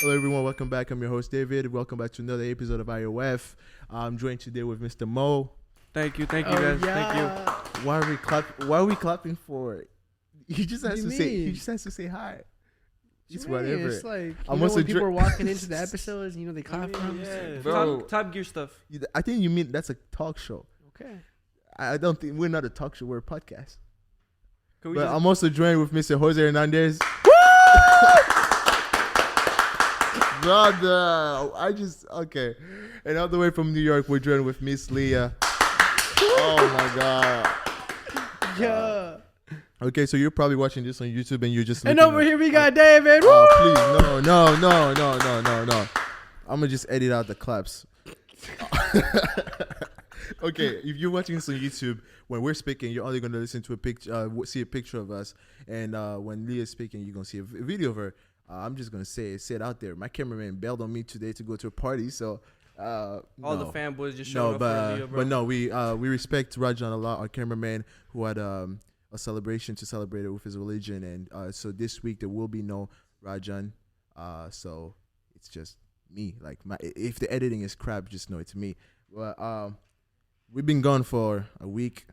Hello everyone, welcome back. I'm your host David. Welcome back to another episode of IOF. I'm joined today with Mr. Mo. Thank you guys. Thank you. Why are we clapping for? He just has to say hi. It's whatever. It's like when people are walking into the episodes, they clap for them. Yeah, Bro. Top Gear stuff. I think you mean that's a talk show. Okay. I don't think we're not a talk show. We're a podcast. But I'm also joined with Mr. Jose Hernandez. Brother, okay. And all the way from New York, we're joined with Miss Leah. Oh my God. Yeah. Okay, so you're probably watching this on YouTube and you're just. And over here we got David. Oh, please, no. I'm gonna just edit out the claps. Okay, if you're watching this on YouTube, when we're speaking, you're only gonna listen to a picture, see a picture of us, and when Leah's speaking, you're gonna see a video of her. I'm just gonna say it out there. My cameraman bailed on me today to go to a party, so all the fanboys just showed up for Leah, bro. But no, we respect Rajan a lot, our cameraman, who had a celebration to celebrate it with his religion, and so this week there will be no Rajan, so it's just me. Like if the editing is crap, just know it's me. But we've been gone for a week.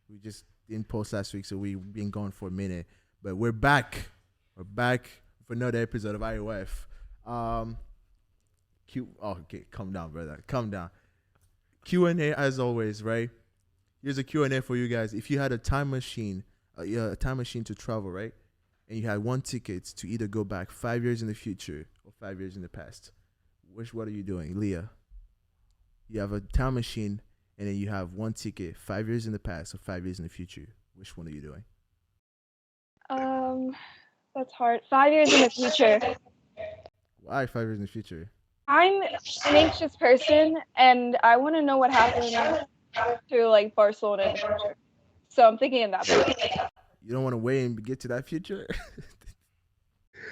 We just didn't post last week, so we've been gone for a minute. But we're back. We're back for another episode of IOF. Okay, calm down, brother. Calm down. Q&A as always, right? Here's a Q&A for you guys. If you had a time machine, a time machine to travel, right? And you had one ticket to either go back 5 years in the future or 5 years in the past, what are you doing, Leah? You have a time machine, and then you have one ticket 5 years in the past or 5 years in the future. Which one are you doing? That's hard. 5 years in the future. Why 5 years in the future? I'm an anxious person, and I want to know what happened to like Barcelona in the future. So I'm thinking in that way. You don't want to wait and get to that future?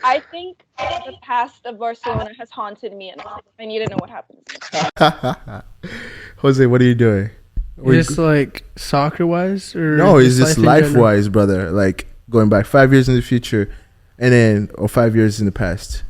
I think the past of Barcelona has haunted me enough. I need to know what happens. Jose, what are you doing? Just like soccer wise, or no, it's just life wise, brother. Like going back 5 years in the future, and then or 5 years in the past.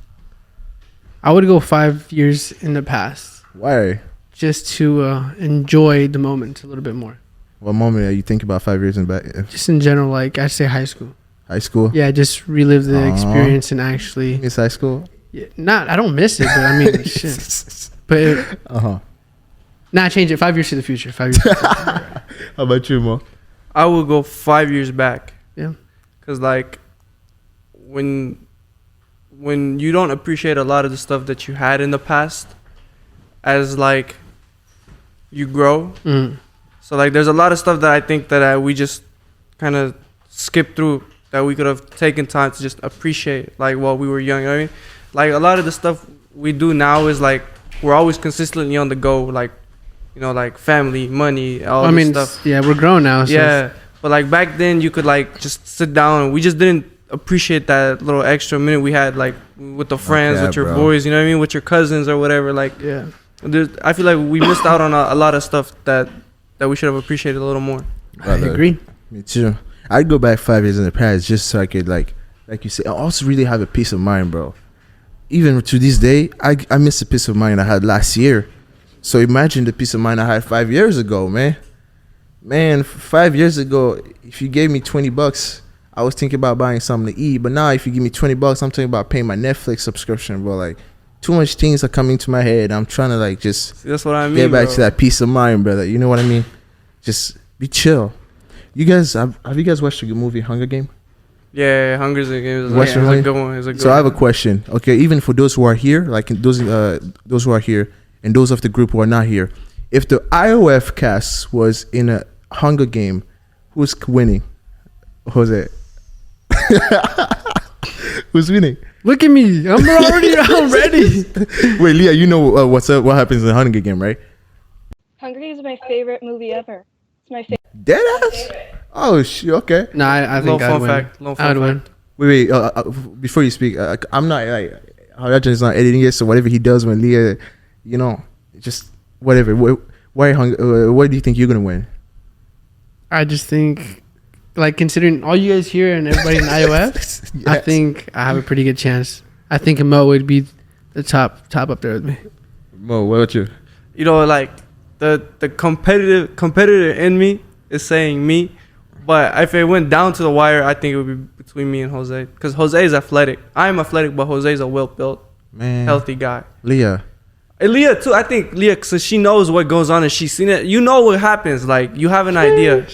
I would go 5 years in the past. Why? Just to enjoy the moment a little bit more. What moment are you thinking about 5 years in the back? Just in general, like I'd say high school. High school? Yeah, just relive the experience and actually. Miss high school? Yeah, I don't miss it, but I mean, shit. But change it 5 years to the future. 5 years. How about you, Mo? I would go 5 years back. Yeah. Cause like when you don't appreciate a lot of the stuff that you had in the past, as like you grow. Mm. So like there's a lot of stuff that I think that we just kind of skipped through that we could have taken time to just appreciate like while we were young. You know what I mean? Like a lot of the stuff we do now is like we're always consistently on the go, like like family, money, all this stuff. Yeah, we're grown now. So yeah, but like back then you could like just sit down. We just didn't appreciate that little extra minute we had like with the friends, with your boys, you know what I mean, with your cousins or whatever. Like yeah, I feel like we missed out on a lot of stuff that we should have appreciated a little more. Brother, I agree. Me too. I'd go back 5 years in the past just so I could like you say, I also really have a peace of mind, bro. Even to this day, I miss the peace of mind I had last year. So imagine the peace of mind I had 5 years ago, man. Man, 5 years ago, if you gave me $20, I was thinking about buying something to eat. But now, if you give me $20, I'm thinking about paying my Netflix subscription, bro. Like, too much things are coming to my head. I'm trying to like just that's what I mean, get back to that peace of mind, brother. You know what I mean? Just be chill. You guys, have you guys watched the movie Hunger Game? Yeah, Hunger Games is a good one. So I have a question. Okay, even for those who are here, like those who are here, and those of the group who are not here, if the IOF cast was in a Hunger Game, who's winning? Jose. Who's winning? Look at me. I'm ready. Wait, Leah, you know what happens in the Hunger Game, right? Hunger Games is my favorite movie ever. It's my favorite. Deadass? Oh, shit, okay. No, I think I'd win. I'd win. Wait, before you speak, I'm not, like, Harajan is not editing it, so whatever he does when Leah, just whatever. What do you think you're going to win? I just think, like, considering all you guys here and everybody in IOF, Yes. I think I have a pretty good chance. I think Mo would be the top up there with me. Mo, what about you? You know, like the competitor in me is saying me, but if it went down to the wire, I think it would be between me and Jose, because Jose is athletic. I am athletic, but Jose is a well-built, healthy guy. Leah. And Leah too. I think Leah, so she knows what goes on and she's seen it. You know what happens. Like, you have an idea.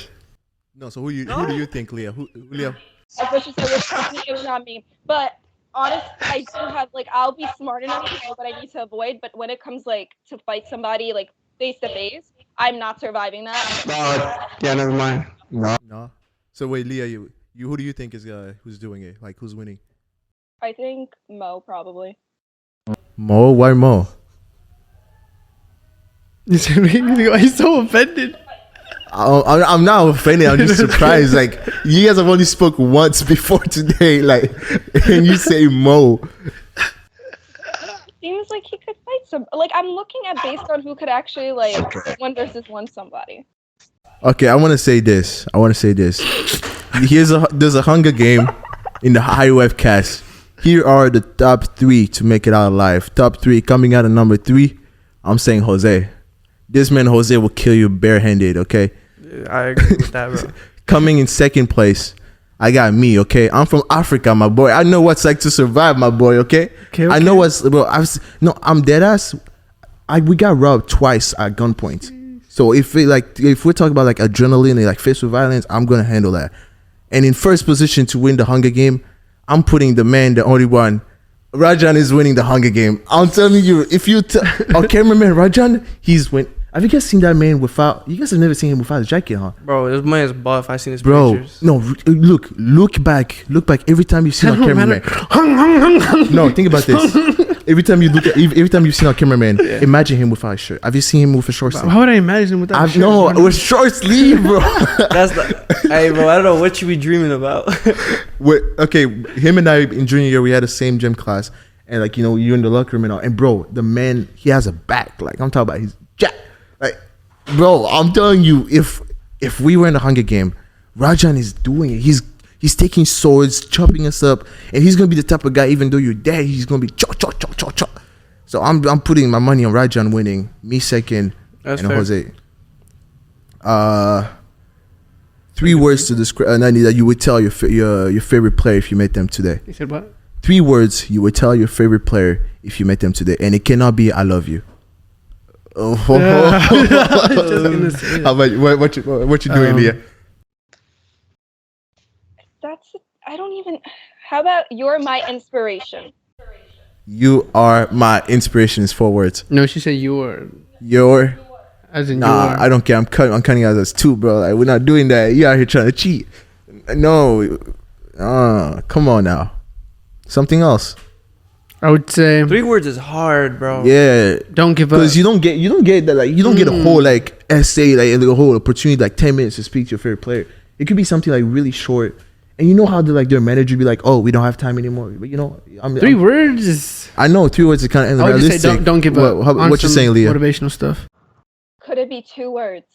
No, so who do you think, Leah? Leah? I was just like, it was not me. But honestly, I do have, like, I'll be smart enough to know what I need to avoid. But when it comes, like, to fight somebody, like, face to face, I'm not surviving that. Yeah, never mind. No. So wait, Leah, you who do you think is who's doing it? Like, who's winning? I think Mo, probably. Mo? Why Mo? He's so offended. I'm not offended. I'm just surprised. Like, you guys have only spoke once before today. Like, and you say Mo. Seems like he could fight some. Like, I'm looking at based on who could actually, like, 1-versus-1 somebody. Okay, I want to say this. There's a Hunger Game in the IOF cast. Here are the top 3 to make it out alive. Top 3 coming out of number 3. I'm saying Jose. This man Jose will kill you barehanded. Okay. I agree with that, bro. Coming in second place, I got me. Okay, I'm from Africa, my boy. I know what's like to survive, my boy. Okay. I know what's, bro. I'm dead ass. We got robbed twice at gunpoint. So if we're talking about like adrenaline and like faced with violence, I'm gonna handle that. And in first position to win the Hunger Game, I'm putting the only one. Rajan is winning the Hunger Game. I'm telling you, if you cameraman Rajan, he's win. Have you guys seen that man without? You guys have never seen him without a jacket, huh? Bro, this man is buff. I seen his Bro, pictures. no, look back. Every time you see our cameraman. No, think about this. Every time you see our cameraman, imagine him without a shirt. Have you seen him with a short sleeve? How would I imagine him without a shirt? No, with short sleeve, bro. Hey, bro, I don't know what you be dreaming about. Okay, him and I in junior year, we had the same gym class, and like, you know, you're in the locker room and all. And bro, the man, he has a back. Like, I'm talking about, he's jack. Like, bro, I'm telling you, if we were in the Hunger Game, Rajan is doing it. He's taking swords, chopping us up, and he's gonna be the type of guy. Even though you're dead, he's gonna be chop. So I'm putting my money on Rajan winning, me second, That's and fair. Jose. 3 words to describe Nani, that you would tell your favorite player if you met them today. He said what? 3 words you would tell your favorite player if you met them today, and it cannot be "I love you." Oh, how about what you doing, Leah? I don't even. How about "You're my inspiration"? You are my inspiration is 4 words. No, she said your. As in Nah, your. I don't care. I'm cutting out as 2, bro. Like, we're not doing that. You out here trying to cheat. No. Come on now. Something else. I would say 3 words is hard, bro. Yeah. don't give up. Because you don't get that, like, you don't get a whole like essay, like a whole opportunity, like 10 minutes to speak to your favorite player. It could be something like really short. And you know how their manager be like, "Oh, we don't have time anymore." But you know, 3 words is. I know 3 words is kind of I would unrealistic. just say don't give up. What you saying, Leah? Motivational stuff. Could it be 2 words?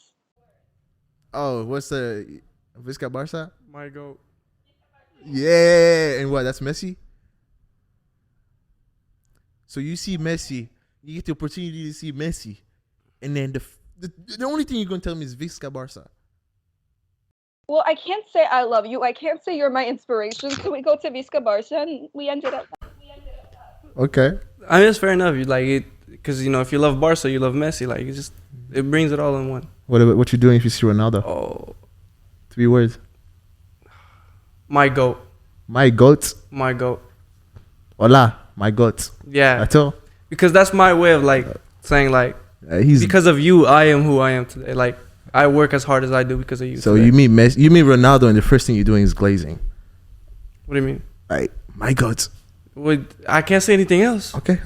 Oh, what's the Visca Barca? My goat. Yeah, and what? That's Messi. So you see Messi, you get the opportunity to see Messi, and then the only thing you're gonna tell me is Visca Barca. Well, I can't say "I love you." I can't say "You're my inspiration." So we go to Visca Barca and we ended up. Okay. I mean, it's fair enough. You like it because, you know, if you love Barca, you love Messi. Like, it brings it all in one. What you doing if you see Ronaldo? Oh, 3 words. my goat. My goat. My goat. Hola, my goat. Yeah, That's all. because that's my way of like saying like, He's because of you, I am who I am today. Like, I work as hard as I do because of you. so today. you meet Messi, you meet Ronaldo, and the first thing you're doing is glazing. What do you mean? Like, my goat. I can't say anything else. Okay.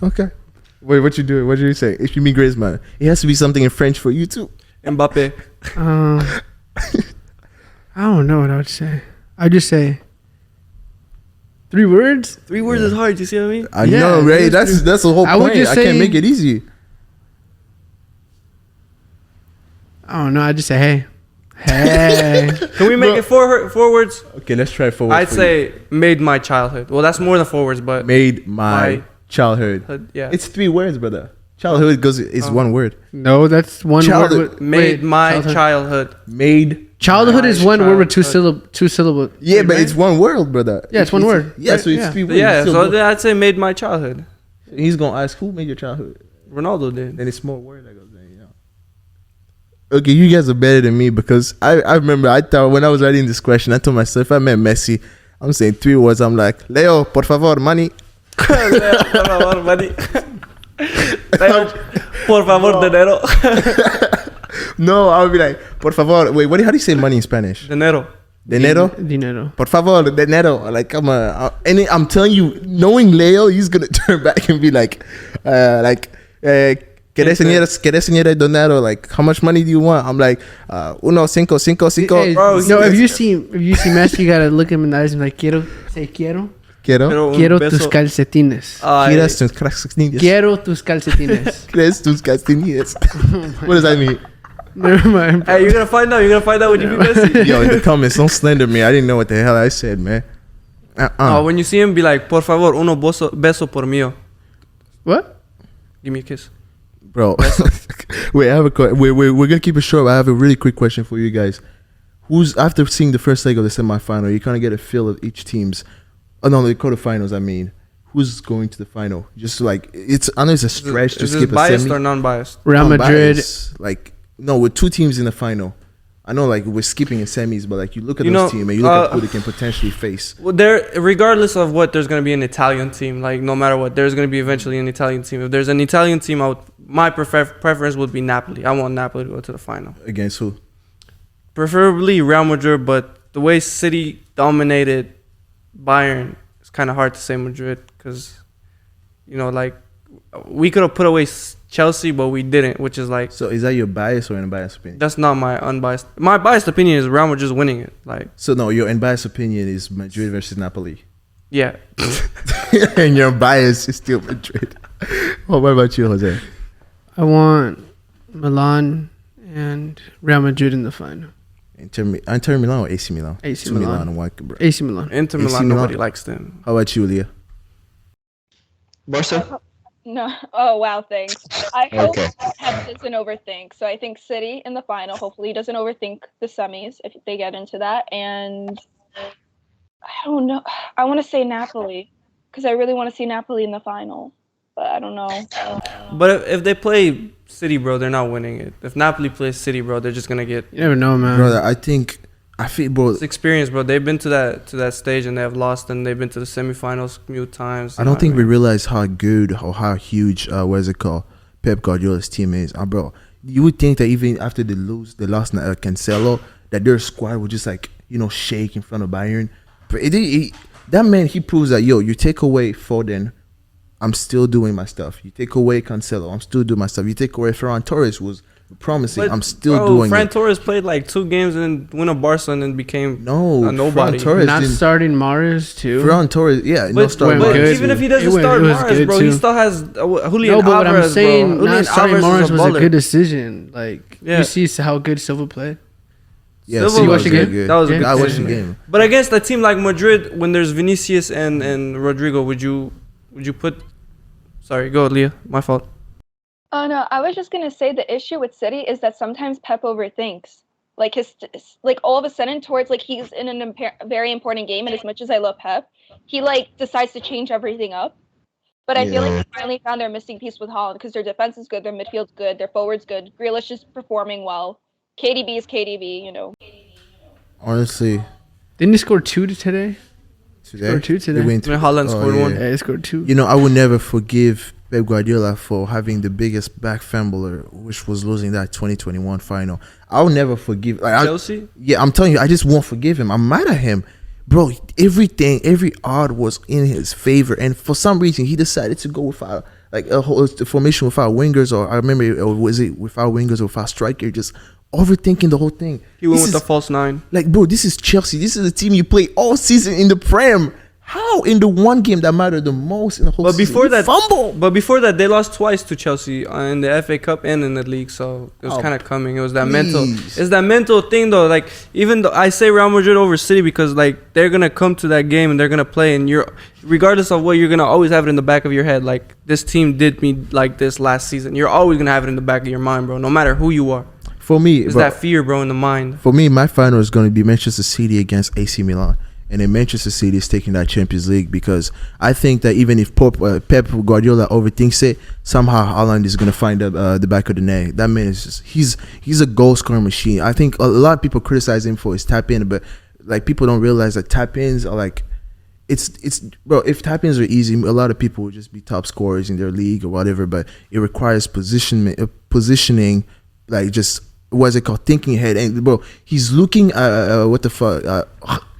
Wait, what you doing? What did you say? If you meet Griezmann, it has to be something in French for you too. Mbappe. I don't know what I would say. I'd just say 3 words. 3 words is hard. You see what I mean? I Yeah, know, right? that's That's the whole I would point. just I can't say- make it easy. I don't know. I'd just say hey. Hey. Can we make it 4 words? Okay, let's try forward. I'd say made my childhood. Well, that's more than 4 words, but made my Childhood. Yeah. It's 3 words, brother. Childhood is one word. No, that's one Childhood. word. Made my childhood. Made. Childhood is one word with two childhood. syllables. Yeah, but it's one word, brother. Yeah, it's one word. Yeah, Right, so it's yeah. 3 words. Yeah, It's so still I'd say made my childhood. he's gonna ask who made your childhood. Ronaldo did. Then it's more word that goes there, you know. Okay, you guys are better than me because I remember I thought when I was writing this question, I told myself if I met Messi, I'm saying 3 words. I'm like, Leo, por favor, money. Leo, por favor, money. Leo, por favor, dinero. No, I would be like, por favor. Wait, how do you say money in Spanish? Dinero. Dinero. Por favor, dinero. Like I'm telling you, knowing Leo, he's gonna turn back and be like, ¿Quieres señora dinero? Like, how much money do you want? I'm like, 5. Hey, Bro, no, if you see Messi, you gotta look him in the eyes and like, quiero. Quiero Quiero tus calcetines. Quieras tus calcetines. Quiero tus calcetines. ¿Quieres tus calcetines? What does that mean? Never mind. Hey, you're gonna find out. You're gonna find out when you meet Messi. Yo, in the comments, don't slander me. I didn't know what the hell I said, man. Oh, when you see him, be like, por favor, uno beso por mío. What? Give me a kiss. Bro, wait, I have a we're gonna keep it short. But I have a really quick question for you guys. Who's after seeing the first leg of the semifinal, you kind of get a feel of each team's. Oh no, the quarterfinals. I mean, who's going to the final? Just like I know it's a stretch to Is skip this a biased semi. or non-biased? Real Madrid. Unbiased. Like no, with 2 teams in the final. I know, like we're skipping a semis, but like you look at those teams and you look at who they can potentially face. Well, regardless of what, there's gonna be an Italian team. Like no matter what, there's gonna be eventually an Italian team. If there's an Italian team, my preference would be Napoli. I want Napoli to go to the final. Against who? Preferably Real Madrid, but the way City dominated Bayern, it's kind of hard to say Madrid because, like we could have put away Chelsea, but we didn't, which is like. So is that your bias or an unbiased opinion? That's not my unbiased. My biased opinion is Real Madrid's winning it. Like. So no, your unbiased opinion is Madrid versus Napoli. Yeah. And your bias is still Madrid. Well, what about you, Jose? I want Milan and Real Madrid in the final. Inter Milan or AC Milan? AC Milan. Milan. And what, bro? AC Milan. Inter AC Milan, Milan. nobody likes them. How about you, Leah? Barca? No. Oh wow, thanks. I hope Okay. Pep doesn't overthink. So I think City in the final. Hopefully, he doesn't overthink the semis if they get into that. And I don't know. I want to say Napoli because I really want to see Napoli in the final. But I don't know. But if they play City, bro, they're not winning it. If Napoli plays City, bro, they're just gonna get. You never know, man. Brother, I feel, bro. It's experience, bro. They've been to that stage and they have lost, and they've been to the semifinals a few times. I don't think we realize how good or how huge, Pep Guardiola's team is. Bro, you would think that even after they lost Cancelo, that their squad would just shake in front of Bayern. But that man, he proves that, you take away Foden, I'm still doing my stuff. You take away Cancelo, I'm still doing my stuff. You take away Ferran Torres, was promising, I'm still doing Ferran it. Torres played like 2 games and won a Barca and then became a nobody. Ferran Torres Not didn't- starting Mahrez too. Ferran Torres, yeah, no But, starting. went but good. even if he It doesn't went- start it was Mahrez, good bro, too. he still has Julian No, but what I'm Alvarez, saying, bro. not Julian starting Alvarez Mahrez is a was a baller. good decision. Like Yeah. you see how good Silva played. Yeah, Silva Silva was was really good. good. That was a Yeah. good I watched the decision. game. But against a team like Madrid, when there's Vinicius and Rodrigo, would you put? Sorry, go Leah. My fault. Oh no, I was just gonna say the issue with City is that sometimes Pep overthinks. Like all of a sudden towards he's in a very important game, and as much as I love Pep, he decides to change everything up. But I feel like they finally found their missing piece with Holland because their defense is good, their midfield's good, their forward's good. Grealish is performing well. KDB is KDB, Honestly, Didn't he score 2 today? Scored 2 today. they went When Holland scored one. Yeah, he scored 2. I will never forgive Pep Guardiola for having the biggest back fumbler, which was losing that 2021 final. I'll never forgive. Chelsea. I'm telling you, I just won't forgive him. I'm mad at him, bro. Every odd was in his favor, and for some reason, he decided to go without a whole formation without wingers, or I remember, or was it without wingers or without striker? Just overthinking the whole thing. He went This with is- the false 9. Bro, this is Chelsea. This is a team you play all season in the Prem. How in the one game that mattered the most in the whole But season, before you that, fumble. But before that, they lost twice to Chelsea in the FA Cup and in the league. So it was kind of coming. It was that mental. please. It's that mental thing though. Like even though I say Real Madrid over City because like they're gonna come to that game and they're gonna play, and you're regardless of what, you're gonna always have it in the back of your head. Like this team did me like this last season. You're always gonna have it in the back of your mind, bro. No matter who you are. For me, It's bro, that fear, bro, in the mind. for me, my final is going to be Manchester City against AC Milan. And then Manchester City is taking that Champions League because I think that even if Pep Guardiola overthinks it, somehow Haaland is going to find the back of the net. That man is just, he's a goal scoring machine. I think a lot of people criticize him for his tap in, but like people don't realize that tap ins are like, it's bro. If tap ins are easy, a lot of people would just be top scorers in their league or whatever. But it requires positioning, like just what's it called, thinking ahead. And bro, he's looking what the fuck.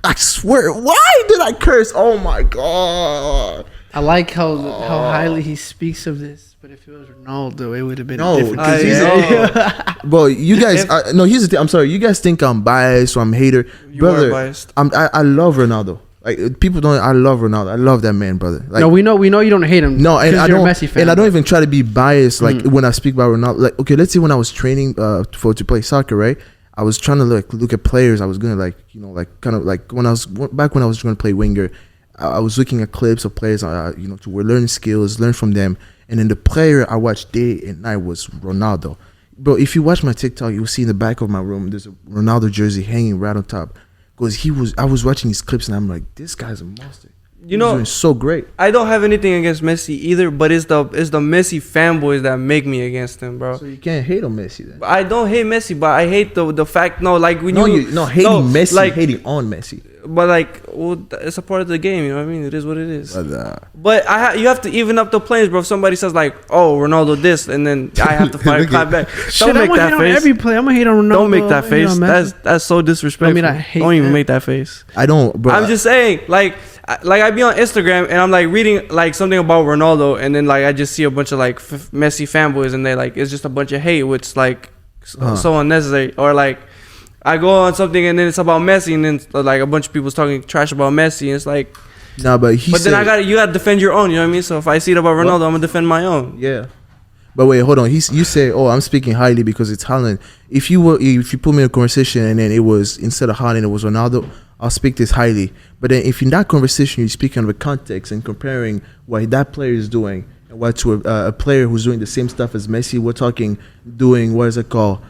I swear, why did I curse? Oh my god! I like how highly he speaks of this, but if it was Ronaldo, it would have been No, different. because he's bro. You guys, no. Here's the thing. I'm sorry. You guys think I'm biased or I'm a hater, You brother. are biased. I love Ronaldo. Like people don't. I love Ronaldo. I love that man, brother. Like, No, we know you don't hate him. no, and 'cause I you're don't. a Messi fan. And I don't even try to be biased. Like when I speak about Ronaldo. Like okay, let's say when I was training to play soccer, right? I was trying to look at players. I was gonna kind of like when I was going to play winger. I was looking at clips of players. To learn skills, learn from them. And then the player I watched day and night was Ronaldo. Bro, if you watch my TikTok, you'll see in the back of my room there's a Ronaldo jersey hanging right on top. Because I was watching his clips and I'm like, this guy's a monster. You know, He's doing so great. I don't have anything against Messi either, but it's the Messi fanboys that make me against him, bro. So you can't hate on Messi then. I don't hate Messi, but I hate the fact when Hating Messi, like, hating on Messi. But like, well, it's a part of the game, you know what I mean? It is what it is. But, But you have to even up the players, bro. If somebody says like, "Oh, Ronaldo this," and then I have to clap back. Shit, Don't make I'm gonna that hate on face. every play. I'm gonna hate on Ronaldo. Don't make that hate face. on Messi. That's so disrespectful. I mean, I hate don't even that. make that face. I don't, bro. I'm just saying, like I be on Instagram and I'm like reading like something about Ronaldo, and then like I just see a bunch of like Messi fanboys, and they like it's just a bunch of hate, which like so unnecessary. Or like I go on something and then it's about Messi, and then like a bunch of people's talking trash about Messi, and it's like, nah, but then you gotta defend your own. You know what I mean? So if I see it about Ronaldo, I'm gonna defend my own. Yeah. But wait, hold on. You say, "Oh, I'm speaking highly because it's Harland." If you put me in a conversation and then it was instead of Harland, it was Ronaldo, I'll speak this highly. But then if in that conversation you're speaking of the context and comparing what that player is doing and what to a player who's doing the same stuff as Messi, we're talking doing what is it called?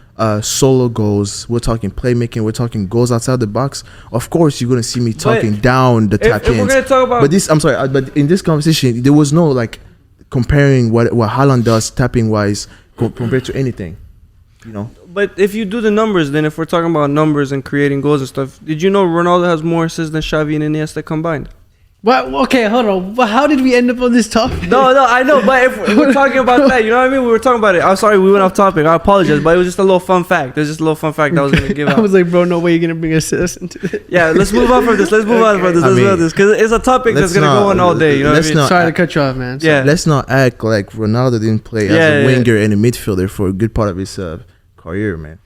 Solo goals. We're talking playmaking. We're talking goals outside the box. Of course, you're gonna see me talking down the tap if we're gonna talk about, but I'm sorry. But in this conversation, there was no like comparing what Haaland does tapping wise compared to anything, you know. But if you do the numbers, then if we're talking about numbers and creating goals and stuff, did you know Ronaldo has more assists than Xavi and Iniesta combined? What? Okay, hold on. Well, how did we end up on this topic? No, I know, but if we're talking about that, you know what I mean? We were talking about it. I'm sorry, we went off topic. I apologize, but it was just a little fun fact. There's just a little fun fact that I was gonna give out. I was like, bro, no way you're gonna bring assists into it. Yeah, let's move on from this. Let's move on from this. Let's move on from this because it's a topic that's gonna go on all day. You know what I mean? Sorry to cut you off, man. Yeah. Let's not act like Ronaldo didn't play as a winger and a midfielder for a good part of his career, man.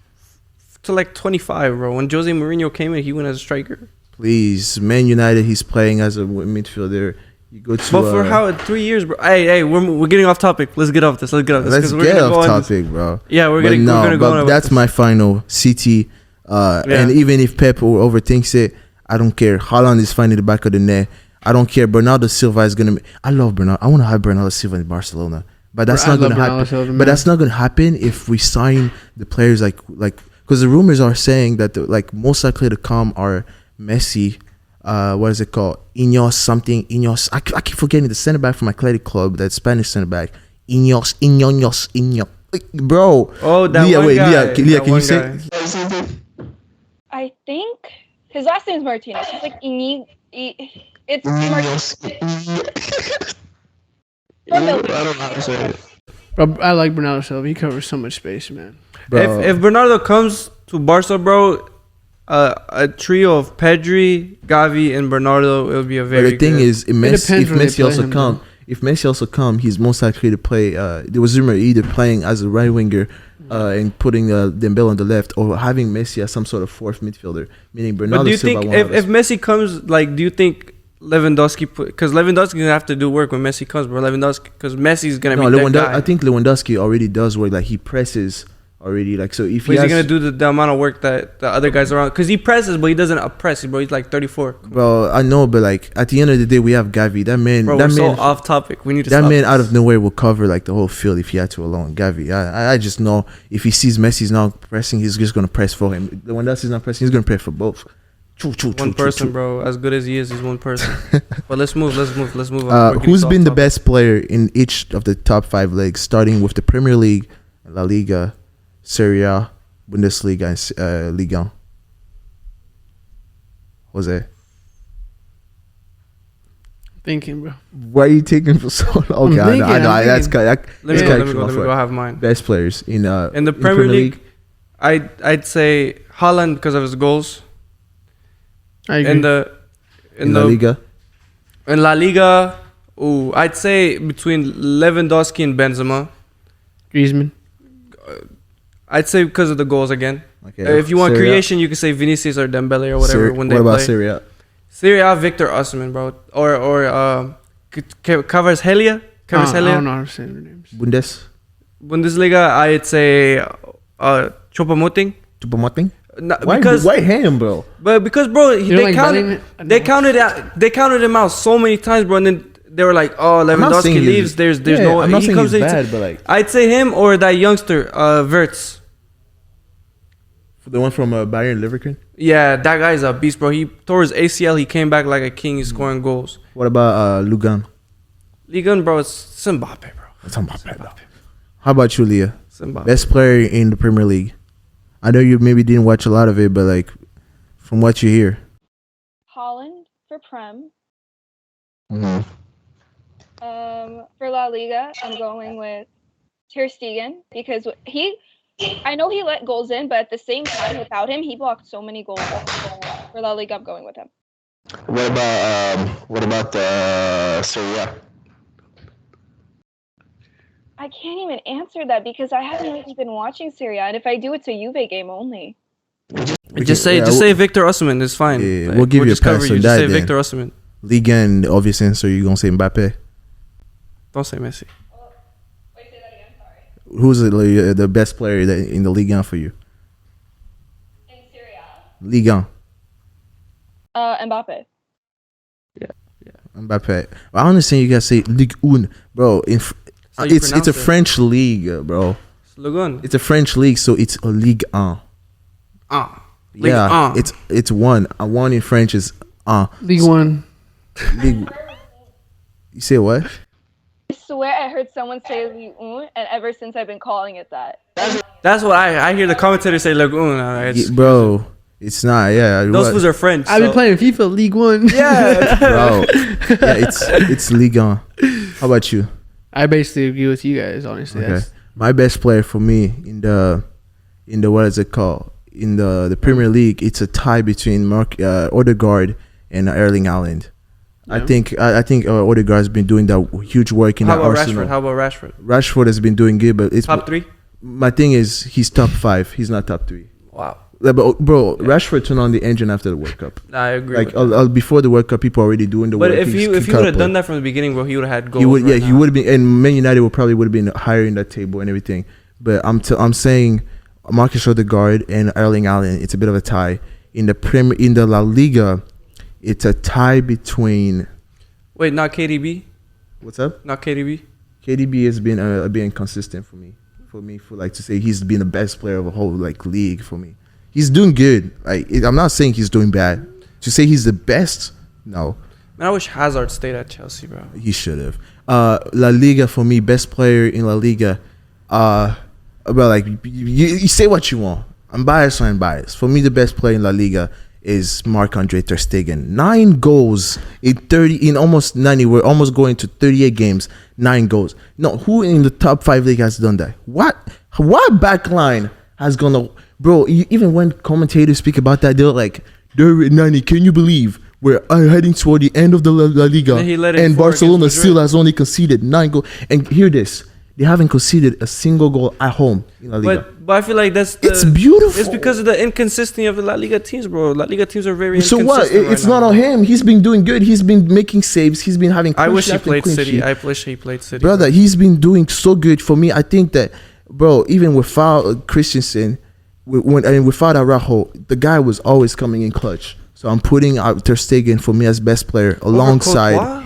To like 25, bro. When Jose Mourinho came in, he went as a striker. Please, Man United, he's playing as a midfielder. You go to. But for how 3 years, bro? Hey, we're getting off topic. Let's get off this. Let's get off this. Let's get off topic, bro. Yeah, we're gonna go on. That's my final City. And even if Pep overthinks it, I don't care. Haaland is finding the back of the net. I don't care. Bernardo Silva is gonna. I love Bernardo. I want to have Bernardo Silva in Barcelona, but that's not gonna happen. But that's not gonna happen if we sign the players like because the rumors are saying that most likely to come are Messi. What is it called? Ineos. I keep forgetting the center back from Athletic Club, that Spanish center back. Ineos. Like, bro. Oh, that Leah, one guy. Leah, can you say? I think his last name's Martinez. It's like it's Martinez. I don't know how to say it. Bro, I like Bernardo Silva. He covers so much space, man. Bro. If Bernardo comes to Barca, bro, a trio of Pedri, Gavi, and Bernardo, it would be a very. But the thing is, if Messi also come, if Messi also come, he's most likely to play. There was rumor either playing as a right winger, and putting Dembele on the left, or having Messi as some sort of fourth midfielder, meaning Bernardo. But do you think if Messi comes, like, do you think Lewandowski because Lewandowski gonna have to do work when Messi comes, bro. Lewandowski because Messi's gonna be that guy. I think Lewandowski already does work. Like he presses already. Like so, if But is he gonna do the amount of work that the other guys around? Because he presses, but he doesn't press, bro. He's like 34. Bro, I know, but like at the end of the day, we have Gavi. That man, Bro, that we're man, so off topic. We need to. that stop man this. out of nowhere will cover like the whole field if he had to alone. Gavi, I just know if he sees Messi's not pressing, he's just gonna press for him. When Messi's not pressing, he's gonna press for both. One person, bro. As good as he is, he's one person. But let's move on. Who's been the best player in each of the top 5 leagues, starting with the Premier League, La Liga, Serie A, Bundesliga, and Ligue 1? Jose. Thinking, bro. Why are you taking for so long? Okay, I'm I know. That's thinking. Let me go have mine. Best players in the Premier League, I'd say Haaland because of his goals. I agree. In La Liga. In La Liga, I'd say between Lewandowski and Benzema. Griezmann. I'd say because of the goals again. Okay. If you want Serie A. creation, you could say Vinicius or Dembele or whatever when they play. What about Serie A? Serie A, Victor Osimhen, bro. Or Kvaratskhelia. I don't know how to say their names. Bundesliga, I'd say Choupo-Moting. Choupo-Moting? Why him, bro? But because, bro, they counted him out so many times, bro, and then they were like, "Oh, Lewandowski leaves. There's no." I'm not he saying comes he's in. bad, but like I'd say him or that youngster, Wirtz. the one from Bayern Leverkusen. Yeah, that guy's a beast, bro. He tore his ACL. He came back like a king. He's scoring goals. What about Lugan? Ligue 1, bro, it's Mbappe, bro. It's Mbappe. How about you, Leah? Mbappe. Best player in the Premier League. I know you maybe didn't watch a lot of it, but like from what you hear. Holland for Prem. Mm-hmm. For La Liga, I'm going with Ter Stegen because I know he let goals in, but at the same time, without him, he blocked so many goals. For La Liga, I'm going with him. What about the Serie A? I can't even answer that because I haven't really been watching Serie A, and if I do, it's a Juve game only. Just say Victor Osimhen. It's fine. Yeah, we'll give you a pass on that. Just say Victor Osimhen. Ligue 1, obvious answer. You're gonna say Mbappe. Don't say Messi. Wait, say that again. Sorry. Who's the best player in the Ligue 1 for you? In Serie A. Ligue 1. Mbappe. Mbappe. I understand you guys say Ligue 1, bro. It's a French league, bro. Ligue 1. It's a French league, so it's a Ligue 1. Ligue Yeah, 1. it's one. One in French is League 1. Ligue. You say what? I swear I heard someone say Ligue 1, and ever since I've been calling it that. That's what I hear the commentators say Ligue 1. Bro, it's not. Yeah, Those fools are French. I've been playing FIFA League 1. Yeah, bro. Yeah, it's Ligue 1. How about you? I basically agree with you guys, honestly. Okay. My best player for me in the what is it called? In the Premier League, it's a tie between Odegaard and Erling Haaland. Yeah. I think Odegaard's been doing that huge work in Arsenal. How about Rashford? Rashford has been doing good, but it's Top 3? My thing is he's top 5. He's not top 3. Wow. But bro, Rashford turned on the engine after the World Cup. I agree. Like before the World Cup, people are already doing the but work. if he would have done that from the beginning, bro, he would have had goals. He would have been, and Man United would have been higher in that table and everything. But I'm saying Marcus Odegaard and Erling Haaland, it's a bit of a tie. In the La Liga, it's a tie between. Wait, not KDB? What's up? Not KDB? KDB has been a bit inconsistent for me. For like to say he's been the best player of a whole like league for me. He's doing good. I'm not saying he's doing bad. To say he's the best, no. Man, I wish Hazard stayed at Chelsea, bro. He should have. La Liga for me, best player in La Liga. Well, like you say what you want. I'm biased or unbiased. For me, the best player in La Liga is Marc-Andre Ter Stegen. 9 goals in almost 90. We're almost going to 38 games. 9 goals. No, who in the top 5 league has done that? What back line has gone to, bro? Even when commentators speak about that, they're like, "Nani, can you believe we're heading toward the end of the La Liga and Barcelona still has only conceded 9 goals?" And hear this: they haven't conceded a single goal at home in La Liga. But I feel like It's beautiful. It's because of the inconsistency of the La Liga teams, bro. La Liga teams are very So inconsistent. what? It's right not now. on him. He's been doing good. He's been making saves. He's been having. I wish he after played clean City. sheet. I wish he played City. Brother, he's been doing so good for me. I think that, bro, even without Christensen, without Araujo, the guy was always coming in clutch. So I'm putting out Ter Stegen for me as best player alongside.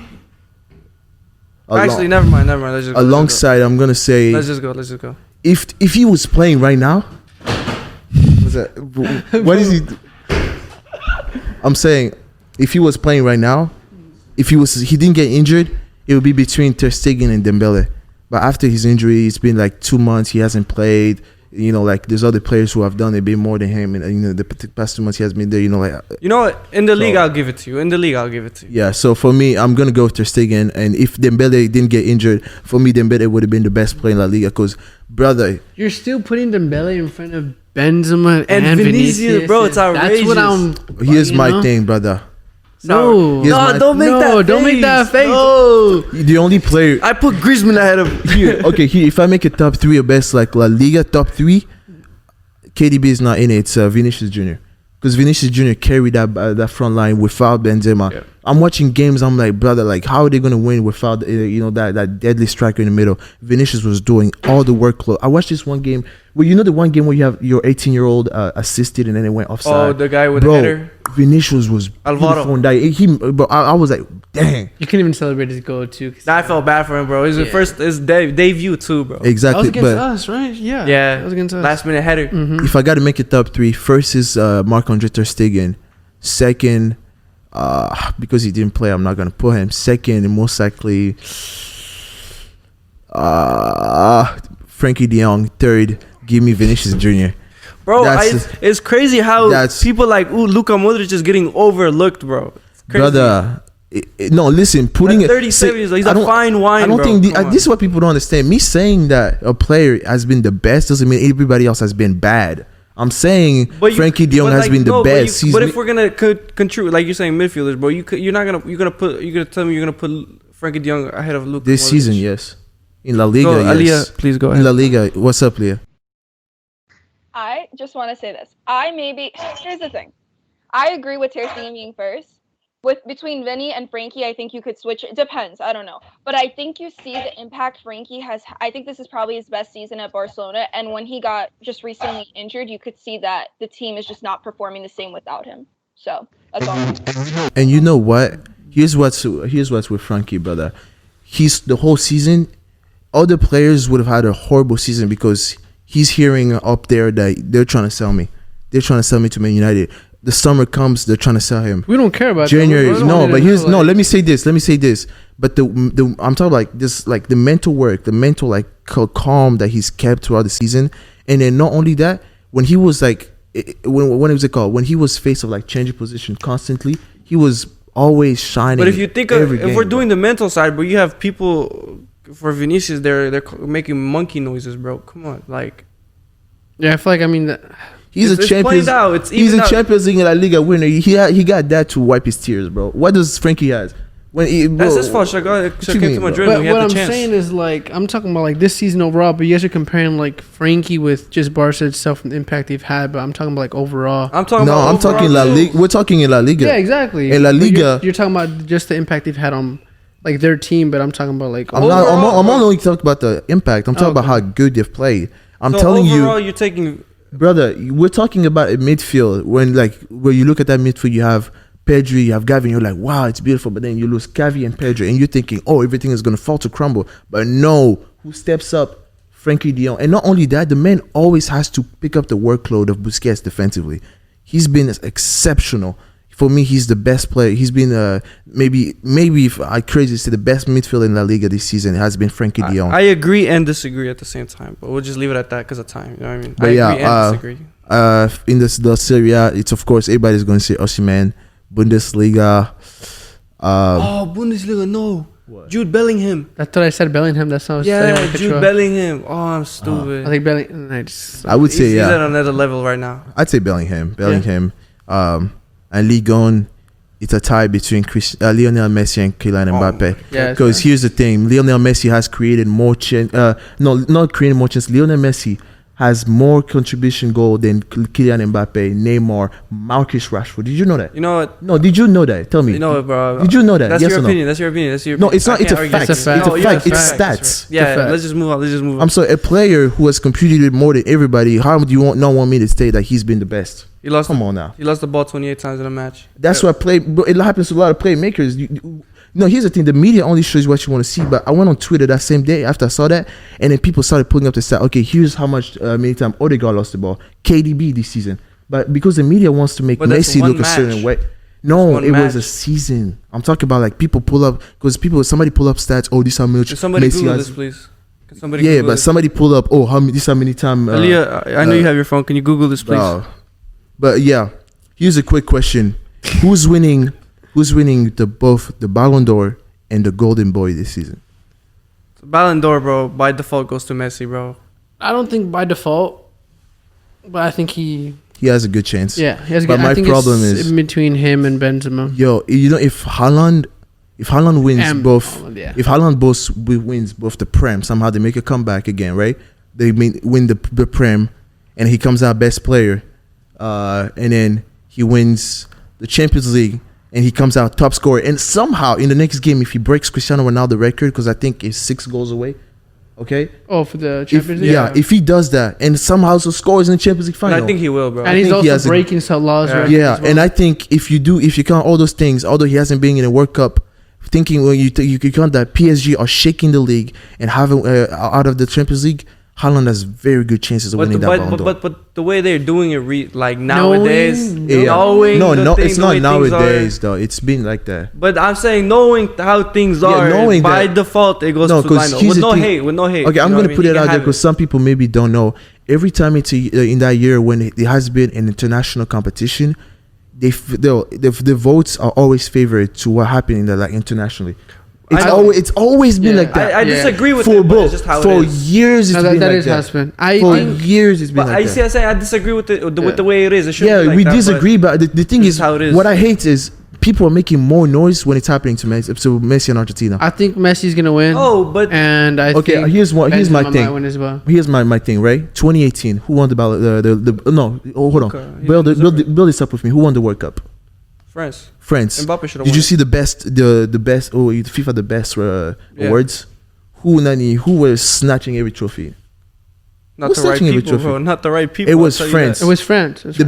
Actually, never mind. Let's just go. Alongside, I'm gonna say, Let's just go. if he was playing right now, what's that? What is he? I'm saying, if he was playing right now, he didn't get injured, it would be between Ter Stegen and Dembele. But after his injury, it's been like 2 months. He hasn't played. You know, like there's other players who have done a bit more than him, and you know the past 2 months he has been there. You know, like You know what? In the league, I'll give it to you. yeah. So for me, I'm gonna go with Ter Stegen, and if Dembele didn't get injured, for me Dembele would have been the best player in La Liga. Because brother, You're still putting Dembele in front of Benzema And and Vinicius, Vinicius, bro, it's That's outrageous. what I'm. here's you my know? thing, brother. No, Here's my- don't make that. don't make that face. No. The only player I put Griezmann ahead of here. Okay, here if I make a top 3 of best like La Liga top 3, KDB is not in it. It's Vinicius Jr. Because Vinicius Jr. carried that front line without Benzema. Yeah. I'm watching games. I'm like, brother, like how are they gonna win without that deadly striker in the middle? Vinicius was doing all the workload. I watched this one game where the one game where you have your 18-year-old assisted and then it went offside. Oh, the guy with Bro, the header. Vinicius was Alvaro. beautiful and I was like, dang. You couldn't even celebrate his goal too. I felt bad for him, bro. His his debut too, bro. That was Exactly. against But us, right? Yeah, Yeah, that was against us. last minute header. if I got to make it top 3, first is Marc-Andre Ter Stegen. Second, because he didn't play, I'm not gonna put him. Second, and most likely, Frankie De Jong. Third, give me Vinicius Jr. Bro, That's- it's crazy how that's- people like Luka Modric is getting overlooked, bro. It's crazy. Brother. No, listen. Putting Like it 37 years old, he's I a don't- fine wine, I don't bro. think Come on. this is what people don't understand. Me saying that a player has been the best doesn't mean everybody else has been bad. I'm saying Frankie De Jong has been the best. But if we're gonna contribute, like you're saying, midfielders, bro, you're gonna tell me you're gonna put Frankie De Jong ahead of Luka this Modric. season, yes. In La Liga, Go, yes. Aliyah, please go In La ahead. Liga, what's up, Leah? I just want to say this. Here's the thing. I agree with Ter Stegen being first. Between Vinny and Frankie, I think you could switch. It depends. I don't know. But I think you see the impact Frankie has. I think this is probably his best season at Barcelona. And when he got just recently injured, you could see that the team is just not performing the same without him. So that's all. And you know what? Here's what's with Frankie, brother. He's the whole season. Other players would have had a horrible season because he's hearing up there that they're trying to sell me. They're trying to sell me to Man United. The summer comes, they're trying to sell him. We don't care about January. that. No, but here's no. Let me say this. But the I'm talking like this, like the mental work, the mental like calm that he's kept throughout the season, and then not only that, when he was like, when was it called? When he was faced of like changing position constantly, he was always shining. But if you think of, every if game, we're doing the mental side, but you have people for Vinicius, they're making monkey noises, bro. Come on, like Yeah, I feel like he's it's a Champions. played out. It's He's even a out. Champions League and La Liga winner. He got that to wipe his tears, bro. What does Frankie has? Bro, That's his fault. Should you have came mean, to bro? Madrid but when he had what the I'm chance. saying is like I'm talking about like this season overall. But you guys are comparing like Frankie with just Barca itself and the impact they've had. But I'm talking about like overall. I'm talking No, about I'm talking La overall Liga. too. We're talking in La Liga. Yeah, exactly. In La But Liga- you're talking about just the impact they've had on like their team. But I'm talking about like I'm not Overall- only talking about the impact. I'm talking about how good they've played. I'm So telling overall, you, you're taking. brother, we're talking about a midfield. When you look at that midfield, you have Pedri, you have Gavi, you're like, wow, it's beautiful. But then you lose Gavi and Pedri, and you're thinking, oh, everything is gonna fall to crumble. But no, who steps up? Frankie De Jong. And not only that, the man always has to pick up the workload of Busquets defensively. He's been exceptional. For me, he's the best player. He's been maybe if I crazy to say the best midfielder in La Liga this season has been Frankie De Jong. I agree and disagree at the same time, but we'll just leave it at that because of time. You know what I mean? But I yeah, agree and disagree. In the Serie A, it's of course everybody's going to say Osimhen, Bundesliga. Bundesliga, no. What? Jude Bellingham. that's what I said. Bellingham. That's not. Yeah, Jude Bellingham. Oh, I'm stupid. I think Bellingham. I would say He's at yeah. another level right now. I'd say Bellingham, and Ligue 1. it's a tie between Lionel Messi and Kylian Mbappe. Yeah, Because here's the thing: Lionel Messi has created more chance. No, not created more chance. Lionel Messi has more contribution goal than Kylian Mbappe, Neymar, Marcus Rashford. Did you know that? You know what? No, did you know that? Tell me. You know what, bro? Did you know that? That's Yes your or no? opinion. That's your opinion. That's your No, opinion. it's not. I It's a can't fact. argue It's that. a No, fact. yeah, It's fact. stats. Yeah, fact. let's just move on. Let's just move on. I'm sorry. A player who has contributed more than everybody. How do you not want me to say that he's been the best? He lost. Come on now. He lost the ball 28 times in a match. That's why it happens to a lot of playmakers. No, here's the thing: the media only shows you what you want to see. But I went on Twitter that same day after I saw that, and then people started pulling up the stat. Okay, here's how much many times Odegaard lost the ball, KDB this season. But because the media wants to make But that's Messi one look a certain match. way. No, One it was a match. season. I'm talking about like people pull up because somebody pull up stats. Oh, this how much Can somebody Messi Google has. this, please? Can somebody Yeah, Google but this? somebody pull up. Oh, this how many times? Aaliyah, I know you have your phone. Can you Google this, please? But yeah, here's a quick question: Who's winning? Who's winning both the Ballon d'Or and the Golden Boy this season? Ballon d'Or, bro, by default goes to Messi, bro. I don't think by default, but I think he He has a good chance. he has. But my I think problem it's is- in between him and Benzema. Yo, if Haaland wins And both, Haaland, yeah. if Haaland wins both the Prem, somehow they make a comeback again, right? They win the Prem, and he comes out best player, and then he wins the Champions League, and he comes out top scorer. And somehow in the next game, if he breaks Cristiano Ronaldo record, because I think it's 6 goals away, okay? Oh, for the If, Champions League. if he does that and somehow also scores in the Champions League And final, I think he will, bro. And he's think he has also a- breaking some laws. Yeah. Right yeah, as well. and I think if you count all those things, although he hasn't been in a World Cup, thinking when you count that PSG are shaking the league and having out of the Champions League, Haaland has very good chances of winning that Ballon d'Or. but the way they're doing it, like nowadays, Knowing- knowing no, the no, things, it's the not way things nowadays though. It's been like that. But I'm saying knowing how things Yeah, are, knowing by that- default it goes No, to 'cause final. here's With the no thing. hate, with no hate. Okay, I'm you know gonna what I put mean? it You out can there have because some people maybe don't know. Every time in that year when it has been an international competition, the votes are always favored to what happened in the internationally. It's always been Yeah. like that. I disagree with for it, but both it's just how for it is. years. It's No, been that like is that. has been. I For think years, it's been But like I that. see, I disagree with it with Yeah. the way it is. It shouldn't Yeah, be like we that, disagree, but the thing this is, is how it is. what I hate is people are making more noise when it's happening to Messi and Argentina. I think Messi's gonna win. Oh, but and I Okay, think here's my Benzema might thing. win as well. Here's my thing, right? 2018, who won the ballot? No, hold on. Okay, he didn't deserve it. Build this up with me. Who won the World Cup? France. France. Mbappe should have Did won you it. see the best? Oh, FIFA the best Yeah. awards. Who was snatching every trophy? Not Who's the right touching every people, trophy? bro. Not the right people. It I'll was tell you France. that. It was France. The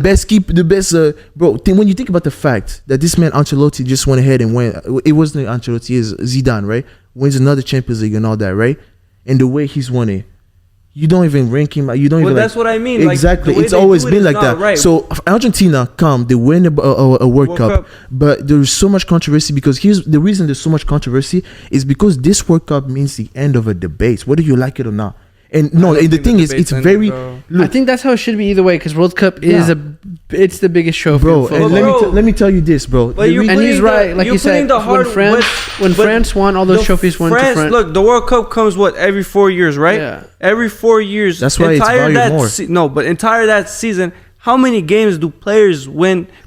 best bro. When you think about the fact that this man Ancelotti just went ahead and went, it wasn't Ancelotti, it's Zidane, right? Wins another Champions League and all that, right? And the way he's won it, you don't even rank him. You don't Well, even. that's what I mean. Like, Exactly, the way it's they always do it been is like not that. right. So Argentina they win a World World Cup, Cup. but there's so much controversy because here's the reason there's so much controversy is because this World Cup means the end of a debate, whether you like it or not. And no, I don't and the think thing the is, debate's it's ended, very. bro. I think that's how it should be either way because World Cup is it's the biggest trophy. Bro, in football. and Bro. let me tell you this, bro. But The you re- and putting he's the- right, like you're you said. putting the hard- when but France won, all those the trophies went to France. Look, the World Cup comes every 4 years, right? Yeah. Every 4 years. That's why it's Entire valued that more. No, but entire that season, how many games do players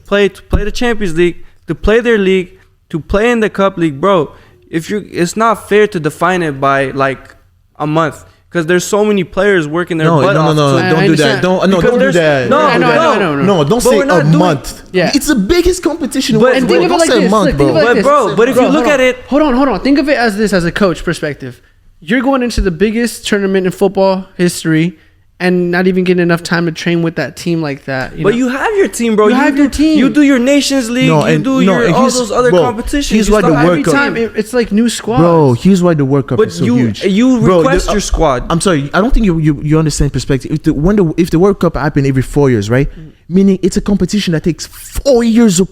play to play the Champions League, to play their league, to play in the Cup League, bro? It's not fair to define it by like a month. Because there's so many players working their butt off. no, I don't do that. understand. Don't Because do there's- that. no, Don't do I that. know. No, don't But say we're not a doing- month. Yeah. It's the biggest competition. But- And bro, think of it don't like say a this. month, Look, think bro. of it like But this. bro, but if you Bro, look hold at on. it- hold on. Think of it as this as a coach perspective. You're going into the biggest tournament in football history and not even getting enough time to train with that team like that. But you have your team, bro. You have your team. You do your Nations League. No, you and- do no, your and all here's- those other bro, competitions. here's You why the start World every Cup- time. it's like new squads. Bro, here's why the World Cup But is so you huge. you request the- your squad. I'm sorry, I don't think you understand perspective. If the World Cup happen every 4 years, right? Meaning it's a competition that takes 4 years of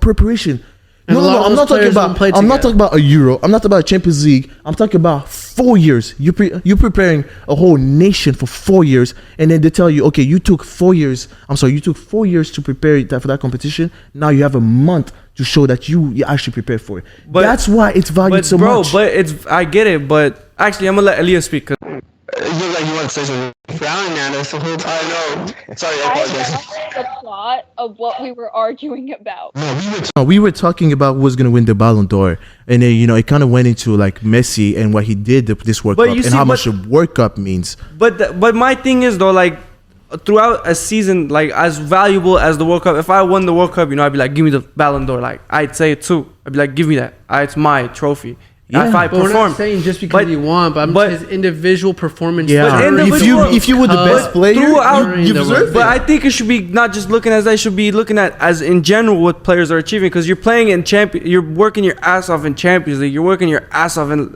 preparation. And a lot of I'm those not talking players about. don't play I'm not together. talking about a Euro. I'm not talking about Champions League. I'm talking about 4 years. You're preparing a whole nation for 4 years, and then they tell you, okay, you took 4 years. I'm sorry, you took 4 years to prepare for that competition. Now you have a month to show that you actually prepared for it. But- That's why it's valued But so bro, much. but I get it. But actually, I'm gonna let Aaliyah speak. 'Cause You look like you want to say something. Frowning at us the whole time. I know. Sorry, I apologize. That's plot of what we were arguing about. We were talking about who was gonna win the Ballon d'Or, and then it kind of went into like Messi and what he did this World But Cup you and see, how much a World Cup means. But my thing is though, like throughout a season, like as valuable as the World Cup, if I won the World Cup, I'd be like, give me the Ballon d'Or. Like I'd say it too. I'd be like, give me that. It's my trophy. Yeah. If I But we're perform, not saying just because you won, but his individual performance. Yeah, if you were the best player, you deserve it. But I think it should be not just looking at that. It should be looking at as in general what players are achieving, because you're playing in you're working your ass off in Champions League. You're working your ass off in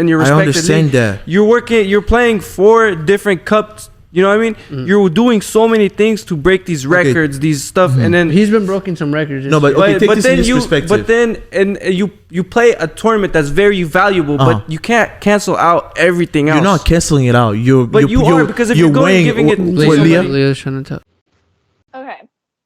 your respective I understand league. that. You're playing 4 different cups. You know what I mean? You're doing so many things to break these records, these stuff, and then he's been breaking some records. No, but okay, take this in this perspective. But then you play a tournament that's very valuable, but you can't cancel out everything else. You're not canceling it out. You are, because if you're going giving it to somebody. Leah's trying to tell. Okay.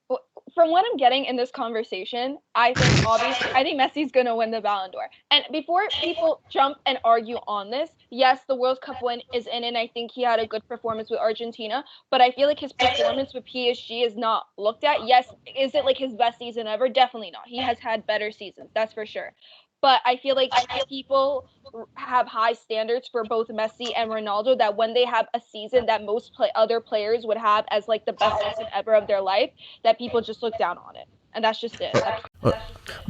Well, from what I'm getting in this conversation, I think Messi's gonna win the Ballon d'Or. And before people jump and argue on this, yes, the World Cup win is in, and I think he had a good performance with Argentina. But I feel like his performance with PSG is not looked at. Yes, is it like his best season ever? Definitely not. He has had better seasons, that's for sure. But I feel like people have high standards for both Messi and Ronaldo, that when they have a season that most other players would have as like the best season ever of their life, that people just look down on it. And that's just it.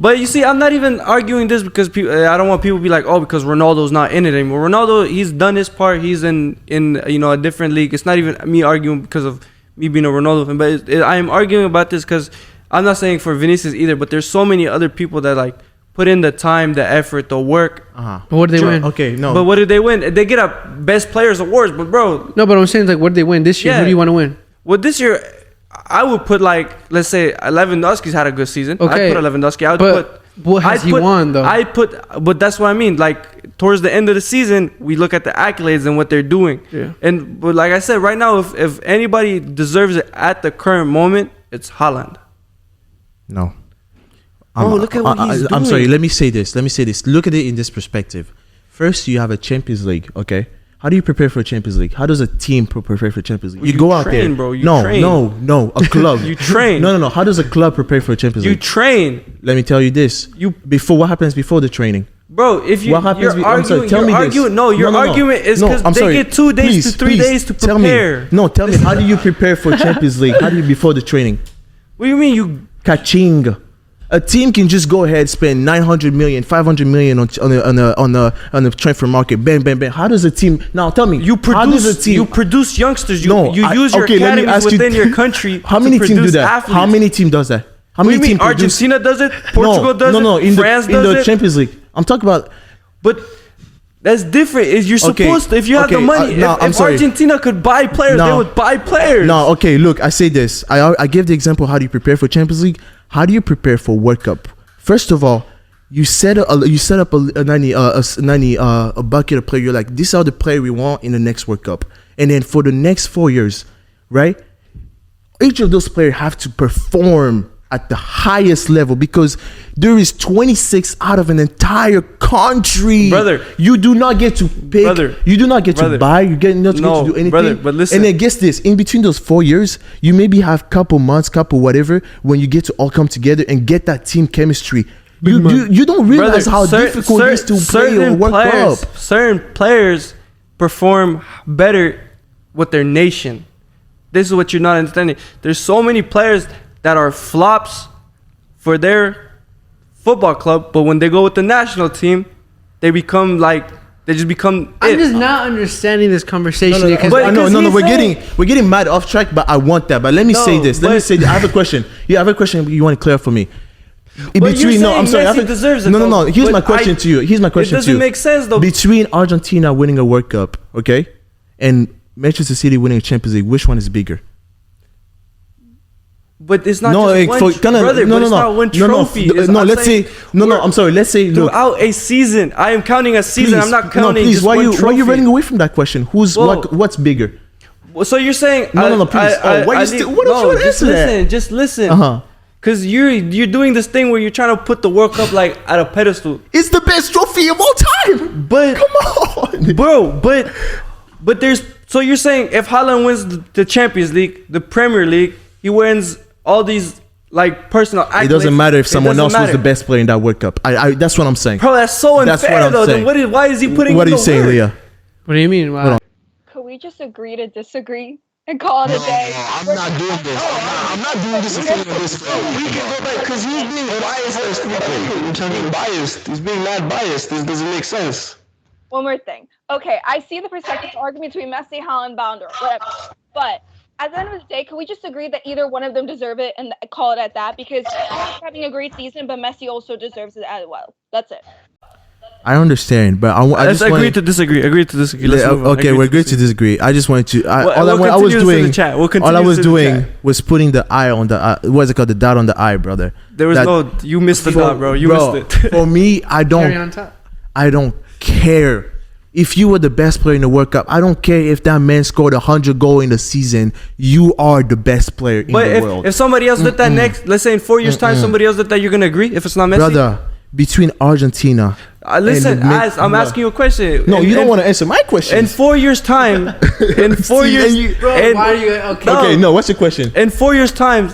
But you see, I'm not even arguing this because I don't want people to be like, oh, because Ronaldo's not in it anymore. Ronaldo, he's done his part. He's in a different league. It's not even me arguing because of me being a Ronaldo fan. But I am arguing about this because I'm not saying for Vinicius either, but there's so many other people that like put in the time, the effort, the work. But what did they win? Okay, no. But what did they win? They get a Best Players Awards, but bro. No, but I'm saying like, what did they win this year? Yeah. Who do you want to win? Well, this year, I would put like, let's say Lewandowski's had a good season. Okay. I'd put Lewandowski. But what has he won though? But that's what I mean. Like towards the end of the season, we look at the accolades and what they're doing. Yeah. But like I said, right now, if anybody deserves it at the current moment, it's Haaland. No. Look at what he's doing. I'm sorry. Let me say this. Look at it in this perspective. First, you have a Champions League. Okay. How do you prepare for a Champions League? How does a team prepare for a Champions League? You go out there, bro. No. A club. You train. No. How does a club prepare for a Champions League? You train. Let me tell you this. What happens before the training? Bro, if you're arguing, your argument is because they get 2 days to 3 days to prepare. Tell me, how do you prepare for Champions League? How do you before the training? What do you mean you? Kaching. A team can just go ahead, spend 900 million, 500 million on the transfer market. Bam, bam, bam. How does a team? Now tell me. You produce youngsters. You use your academies within your country. How many teams do that? Athletes. How many teams does that? How many teams? Argentina does it. Portugal does it. No. France does it. The Champions League. I'm talking about. But that's different. You're supposed to. If you have the money, if Argentina could buy players, they would buy players. No, okay. Look, I say this. I give the example. How do you prepare for Champions League? How do you prepare for World Cup? First of all, you set up a bucket of player. You're like, this are the player we want in the next World Cup. And then for the next 4 years, right? Each of those players have to perform at the highest level because there is 26 out of an entire country. Brother, you do not get to pick. Brother, you do not get to buy. You get not to get to do anything. Brother, but listen. And then guess this: in between those 4 years, you maybe have couple months, couple whatever, when you get to all come together and get that team chemistry. You don't realize how difficult it is to play or work up. Certain players perform better with their nation. This is what you're not understanding. There's so many players that are flops for their football club, but when they go with the national team, they just become. I'm just not understanding this conversation. No, we're getting mad off track, but I want that. But let me say this. I have a question. Yeah, I have a question you want to clear for me. Messi deserves it. No. Here's my question to you. It doesn't make sense though. Between Argentina winning a World Cup, okay, and Manchester City winning a Champions League, which one is bigger? But it's not just one trophy. I'm sorry. Let's say throughout a season. I am counting a season. I'm not counting just one trophy. Why are you running away from that question? What's bigger? So you're saying No, please. Just listen. Because you're doing this thing where you're trying to put the World Cup like at a pedestal. It's the best trophy of all time. But come on, bro. But there's, so you're saying if Haaland wins the Champions League, the Premier League, he wins all these like personal accolades. It doesn't matter if It someone doesn't else was the matter. best player in that World Cup. That's what I'm saying. Bro, that's so unfair, That's what I'm though. saying. Then why is he putting What are in you the saying, work? Leah? What do you mean? Wow. Could we just agree to disagree and call it a day? I'm not doing this. I'm not doing this in front of this film. We can go back because he's being biased or speaking. You're being biased. He's being mad biased. This doesn't make sense. One more thing. Okay, I see the perspective argument between Messi, Haaland, Ballon d'Or, whatever. But at the end of the day, can we just agree that either one of them deserve it and call it at that? Because Haaland's having a great season, but Messi also deserves it as well. That's it. I understand, but I Let's just agree wanted, to disagree. Agree to disagree. Let's move on. okay, we're agreed to disagree. I just wanted to. All I We'll was continue this in doing, the chat. We'll all continue I was this in the doing chat. was putting the eye on the. What is it called? The dot on the eye, brother. There was That- no. You missed the dot, bro. You missed it. For me, I Carry on don't. top. I don't care. If you were the best player in the World Cup, I don't care if that man scored 100 goals in the season. You are the best player in But the world. if somebody else did that next, let's say in 4 years' time, somebody else did that, you're gonna agree if it's not Messi. Brother, between Argentina. Listen, and I'm asking you a question. No, you don't In- want to answer my question. In 4 years' time, in 4 See, years, and you- Bro, and- why are you okay? No. Okay, no, what's your question? in 4 years' time,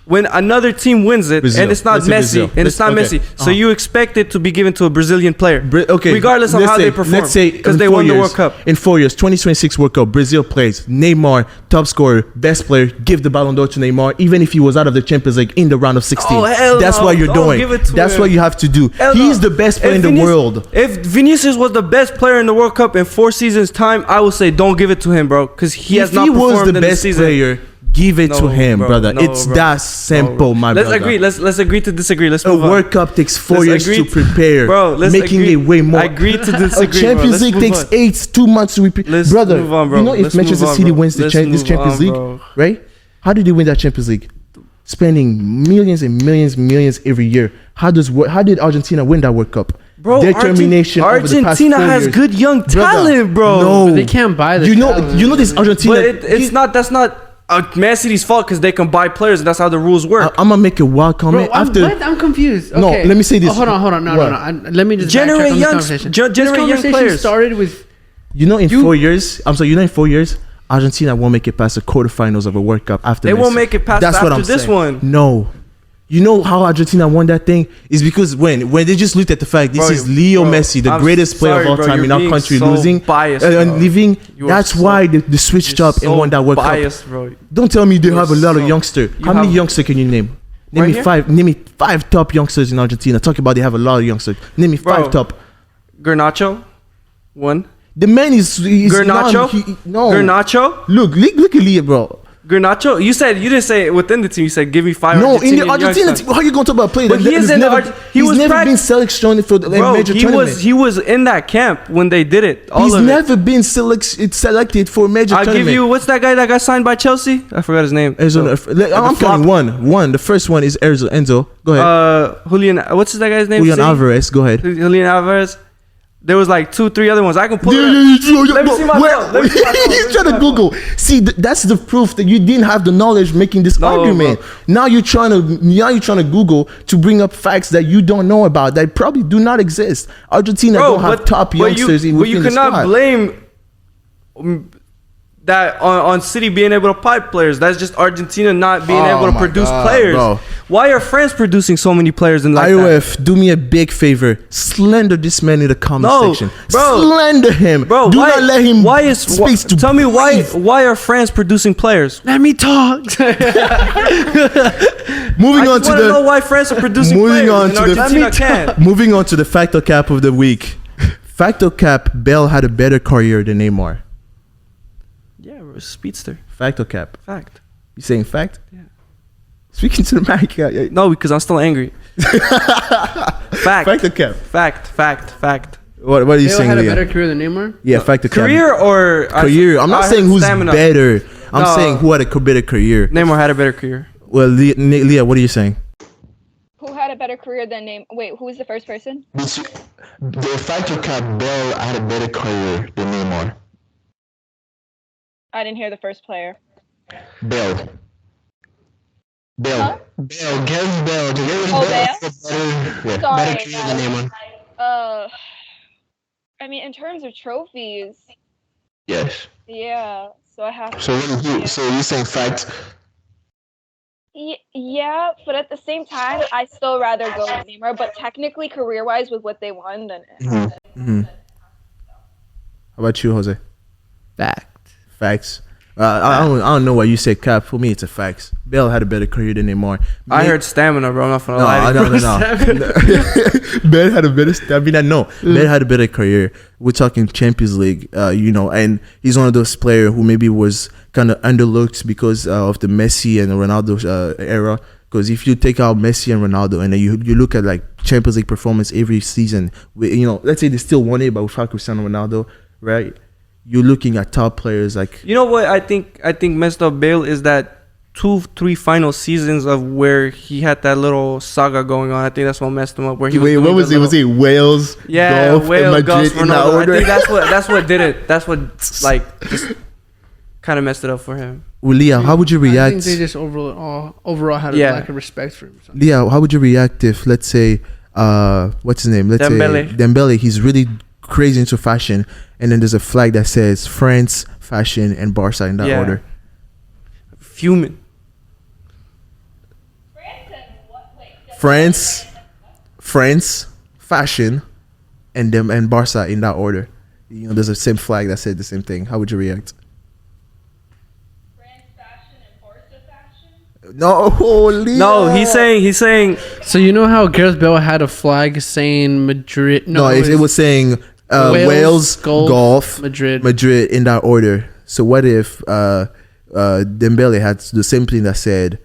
when another team wins it, Brazil. and it's not Let's say Messi, Brazil. and it's not Okay. Messi, so you expect it to be given to a Brazilian player, Okay, regardless of let's how say- they perform, Let's say because in they 4 won the years, World Cup. In 4 years, 2026 World Cup, Brazil plays Neymar, top scorer, best player. Give the Ballon d'Or to Neymar, even if he was out of the Champions League in the round of 16. Oh, hell That's no. what you're Don't doing. give it to That's him. what you have to do. Hell He's no. the best player If in the Vinicius- world. If Vinicius was the best player in the World Cup in 4 seasons' time, I would say don't give it to him, bro, because he has If not he performed was the in best the season. player, give it to No, him, bro. brother. No, It's bro. that simple, my Let's brother. agree. Let's agree to disagree. Let's A move on. World Cup takes 4 Let's years to agree prepare, Bro, let's making agree. it way more. I agree to A disagree. Champions bro. League Let's takes move on. 2 months to repeat. Let's Brother, move on, bro. you know if Let's move Manchester on, City bro. wins Let's this move Champions on, League, bro. right? How did they win that Champions League? Spending millions and millions every year. How did Argentina win that World Cup? Bro, Determination. over the past Argentina 4 has years. good young talent, bro. No, They can't buy the You know talent. this Argentina. But it's not. That's not Man City's fault because they can buy players and that's how the rules work. I'm gonna make a wild Bro, comment after. I'm confused. No, Okay. let me say this. Oh, hold on. No. What? Let me just Generate backtrack on this young- conversation. generate This young conversation players. started with You know, in 4 years, I'm sorry. You know, in 4 years, Argentina won't make it past the quarterfinals of a World Cup after. They won't Messi. make it past That's what after I'm this saying. one. No, you know how Argentina won that thing is because when they just looked at the fact this Bro, is Leo bro, Messi, the I'm greatest player sorry, of all bro, time you're in our being country, so losing biased, and bro. leaving. You are That's so- why they switched You're up and so won that World biased, Cup. bro. Don't tell me they You're have a lot of so- youngsters. you How many have- youngsters can you name? Name Right me here? five. Name me 5 top youngsters in Argentina. Talk about they have a lot of youngsters. Name me 5 Bro. top. Garnacho, one. The man is Garnacho? no. Garnacho, Look at Leo, bro. Garnacho. You didn't say it within the team. You said give me 5. No, in the Argentinian Argentina youngsters. team, how you going to talk about a player But that he is he's in the never, he he's was never been practic- selected for the Bro, major he tournament. was in that camp when they did it. All He's of it. never been selected for a major I'll tournament. give you. What's that guy that got signed by Chelsea? I forgot his name. Arizona, I'm flop. counting one. The first one is Enzo. Go ahead. Julian. What's that guy's name? Julian City? Alvarez. Go ahead. Julian Alvarez. There was like 2, 3 other ones. I can pull it up. Let me see my phone. Let me see my phone. He's trying to Google. See, that's the proof that you didn't have the knowledge making this No, argument. bro. Now you're trying to Google to bring up facts that you don't know about that probably do not exist. Argentina don't have top youngsters but within you the cannot squad. blame that on City being able to pipe players. That's just Argentina not being Oh able to my produce God, players. bro. Why are France producing so many players in like that? IOF, do me a big favor. Slander this man in the comment No, section. bro. Slander him. Bro, do why, not let him why is space to tell me breathe. why are France producing players? let me talk. Moving I on just to want to know the why France are producing moving players on and to the Argentina can't. moving on to the factor cap of the week. Factor cap, Bell had a better career than Neymar. Yeah, bro, speedster. Factor cap. Fact. You saying fact? Yeah. Speaking to the mic. No, because I'm still angry. Fact. Factor cap. Fact. What are you Bale saying, had a Leah? better career than Neymar. Yeah, factor cap. Career or Career. I'm not I saying heard who's stamina. better. I'm No. saying who had a better career. Neymar had a better career. Well, Leah, what are you saying? Who had a better career than name? Wait, who was the first person? The factor cap Bell had a better career than Neymar. I didn't hear the first player. Bell. Huh? Gareth Bell. Gareth Oh, Bell Bale? had Sorry, better career than Neymar. I mean, in terms of trophies, Yes. yeah. So I have. So what is you? So you saying fact? Yeah, but at the same time, I still rather go with Neymar. But technically, career-wise, with what they won, then Mm-hmm. How about you, Jose? Fact. Facts. I don't know why you said cap. For me, it's a facts. Bale had a better career than Neymar. I heard stamina, bro. I'm not gonna lie. No. Bale had a better stamina. No, Bale had a better career. We're talking Champions League, and he's one of those players who maybe was kind of underlooked because of the Messi and the Ronaldo era. Because if you take out Messi and Ronaldo and then you look at like Champions League performance every season, let's say they still won it, but without Cristiano Ronaldo, right? You're looking at top players like. You know what I think messed up Bale is that 2-3 final seasons of where he had that little saga going on. I think that's what messed him up. Where he was what was it? Was it Wales? Yeah, golf, Wales, and golf, Madrid in that Ronaldo. I order? think that's what did it. That's what just kind of messed it up for him. Well, Leah, how would you I react? think they just overall had a lack of respect for him. So. Leah, how would you react if, let's say, what's his name? Let's Dembele. say Dembele. He's really crazy into fashion, and then there's a flag that says France, fashion, and Barca in that order. Fuming. France, fashion, and Barca in that order. There's a same flag that said the same thing. How would you react? No, Leah. No, he's saying. So you know how Gareth Bale had a flag saying Madrid? No, it was saying Wales, golf, Madrid in that order. So what if Dembele had the same thing that said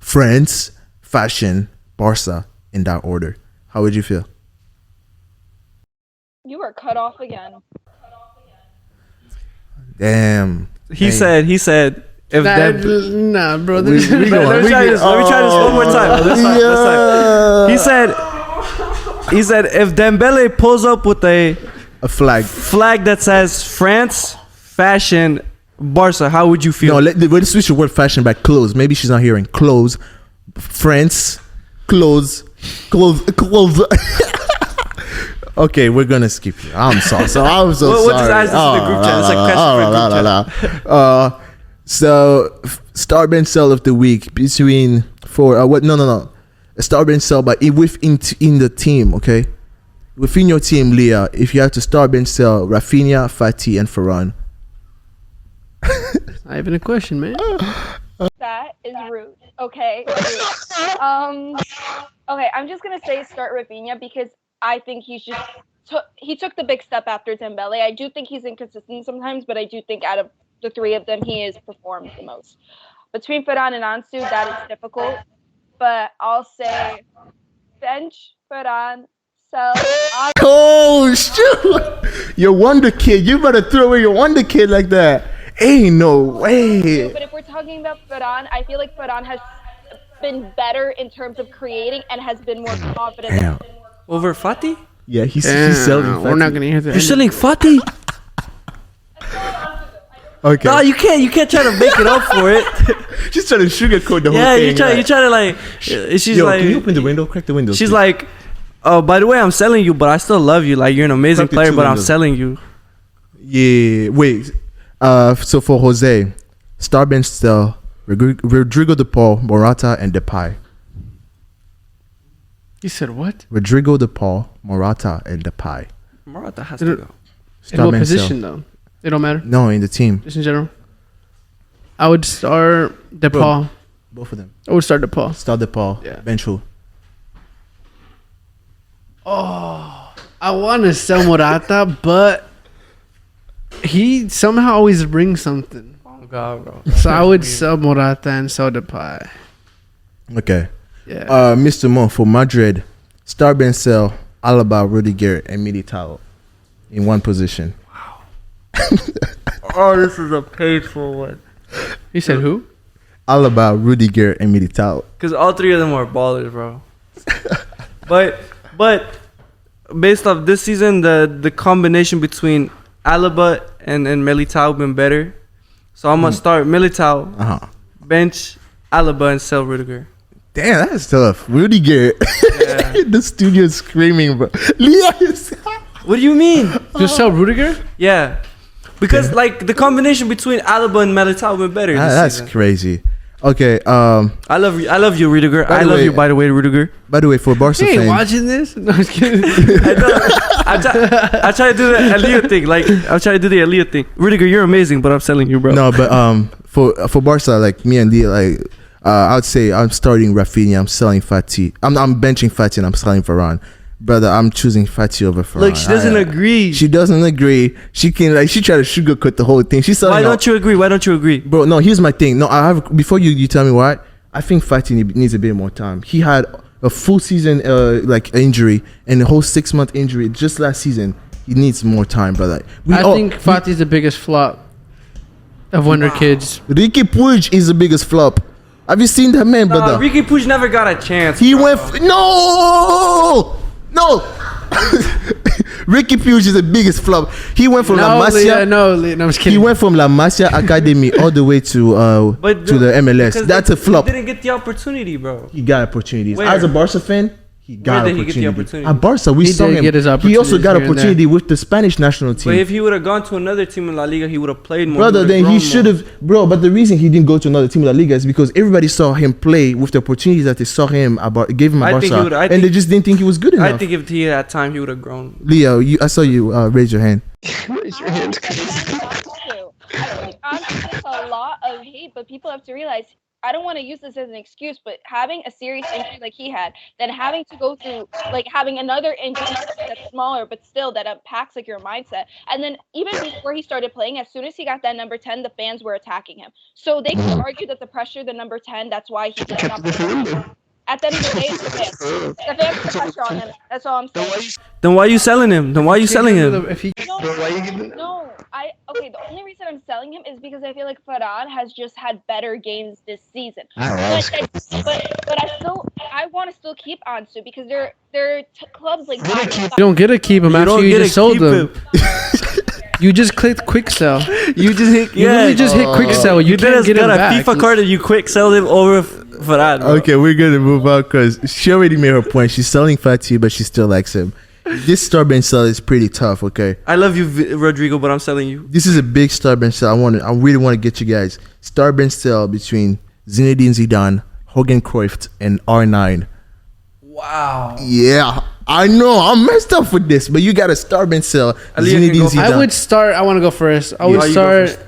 France, fashion, Barca in that order? How would you feel? you are cut off again. Damn. He said. If nah, bro. let me try this one more time. This time. He said if Dembele pulls up with a flag that says France, fashion, Barca, how would you feel? No, let's switch the word fashion by clothes. Maybe she's not hearing clothes. France, clothes. Okay, we're gonna skip you. I'm so sorry. What does I say to the group chat? It's like question for group chat. So, star bench sell of the week between a star bench sell, but within the team, okay, within your team, Leah. If you have to star bench sell Rafinha, Fati, and Varane. Not even a question, man. That is rude. Okay. Okay, I'm just gonna say start Rafinha because I think he took the big step after Dembele. I do think he's inconsistent sometimes, but I do think out of the three of them, he has performed the most. Between Varane and Ansu, that is difficult, but I'll say bench Varane, sell. Oh shoot! Your wonder kid. You better throw away your wonder kid like that. Ain't no way. But if we're talking about Varane, I feel like Varane has been better in terms of creating and has been more confident. Damn. Over Fati? Yeah, he's selling. We're not gonna hear that. You're selling Fati? Okay. No, you can't try to make it up for it. She's trying to sugarcoat the whole Yeah, thing. you try to like. She's like. Can you open the window? Crack the window. She's like, oh, by the way, I'm selling you, but I still love you. Like you're an amazing Crack the player, two but I'm windows. selling you. Yeah. Wait. So for Jose, star bench still Rodrigo De Paul, Morata, and Depay. You said what? Rodrigo De Paul, Morata, and Depay. Morata has to go. In what position though? It don't matter. No, in the team. Just in general. I would start DePaul. Both of them. I would start DePaul. Start De Paul. Yeah. Bench who? Oh, I want to sell Morata, but he somehow always brings something. Oh God, bro. So I would sell Morata and sell Depay. Okay. Yeah. Mr. Mo for Madrid, star bench sell Alaba, Rudiger, and Militao in one position. Oh, this is a painful one. You said who? Alaba, Rudiger, and Militao. Because all three of them are ballers, bro. but based off this season, the combination between Alaba and Militao been better. So I'm gonna start Militao, bench Alaba, and sell Rudiger. Damn, that's tough. Rudiger. Yeah. The studio is screaming, bro. Leah is. What do you mean? Just sell Rudiger? Yeah. Because like the combination between Alaba and Militao been better this That's season. crazy. Okay. I love you, Rudiger. By I the love way- you, by the way, Rudiger. By the way, for Barca You ain't fans, watching this? No, I'm just kidding. I know. I try to do the Aaliyah thing. Like I'm trying to do the Aaliyah thing. Rudiger, you're amazing, but I'm selling you, bro. no, but for Barca, like me and Leah, like I would say I'm starting Rafinha, I'm selling Fati. I'm benching Fati and I'm selling Varane. Brother, I'm choosing Fati over Varane. Look, she doesn't agree. She doesn't agree. She can she tried to sugarcoat the whole thing. She's selling. Why don't you agree? Why don't you agree? Bro, no, here's my thing. No, I have before you tell me why. I think Fati needs a bit more time. He had a full season like injury and a whole 6-month injury just last season. He needs more time, brother. I think Fati's the biggest flop of Wonder Kids. Ricky Puig is the biggest flop. Have you seen that man, brother? Ricky Puig never got a chance. He bro. went no. Ricky Puig is the biggest flop. He went from La Masia. No, I'm just kidding. He went from La Masia Academy all the way to the MLS. because That's a flop. He didn't get the opportunity, bro. He got opportunities. Where? As a Barca fan, he got Where did he opportunity. get the opportunity? At Barca, we He saw did him. get his He also opportunities got here and opportunity with the Spanish national team. But if he would have gone to another team in La Liga, he would have played more. Brother, would've then grown he more. should have, bro. But the reason he didn't go to another team in La Liga is because everybody saw him play with the opportunities that they saw him about, gave him at I think he Barca, would- I and think- they just didn't think he was good enough. I think if he had time, he would have grown. Leo, I saw you raise your hand. Raise your hand. I think honestly, it's a lot of hate, but people have to realize. I don't want to use this as an excuse, but having a serious injury like he had, then having to go through like having another injury that's smaller, but still that impacts like your mindset. And then even before he started playing, as soon as he got that number 10, the fans were attacking him. So they could argue that the pressure, the number 10, that's why he did not play. At the end of the day, it's the fans. The fans put pressure on him. That's all I'm saying. Then why are you selling him? Then why are you selling him? If he, No, okay. The only reason I'm selling him is because I feel like Farad has just had better games this season. But I want to still keep Ansu because they're clubs like you don't get to keep him after don't you get just to sold keep them. him. You just clicked quick sell. You just hit. You literally just hit quick sell. You can't just get him got a back. FIFA card and you quick sell him over for that. Bro. Okay, we're gonna move on because she already made her point. She's selling Fati, but she still likes him. This stubborn sell is pretty tough. Okay, I love you, Rodrigo, but I'm selling you. this is a big stubborn sell. I really want to get you guys stubborn sell between Zinedine Zidane, Hogan Cruyff, and R9. Wow. Yeah, I know I'm messed up with this, but you got a stubborn sell. Aaliyah can go Zinedine first. Zidane. I would start. I want to go first. I would you go start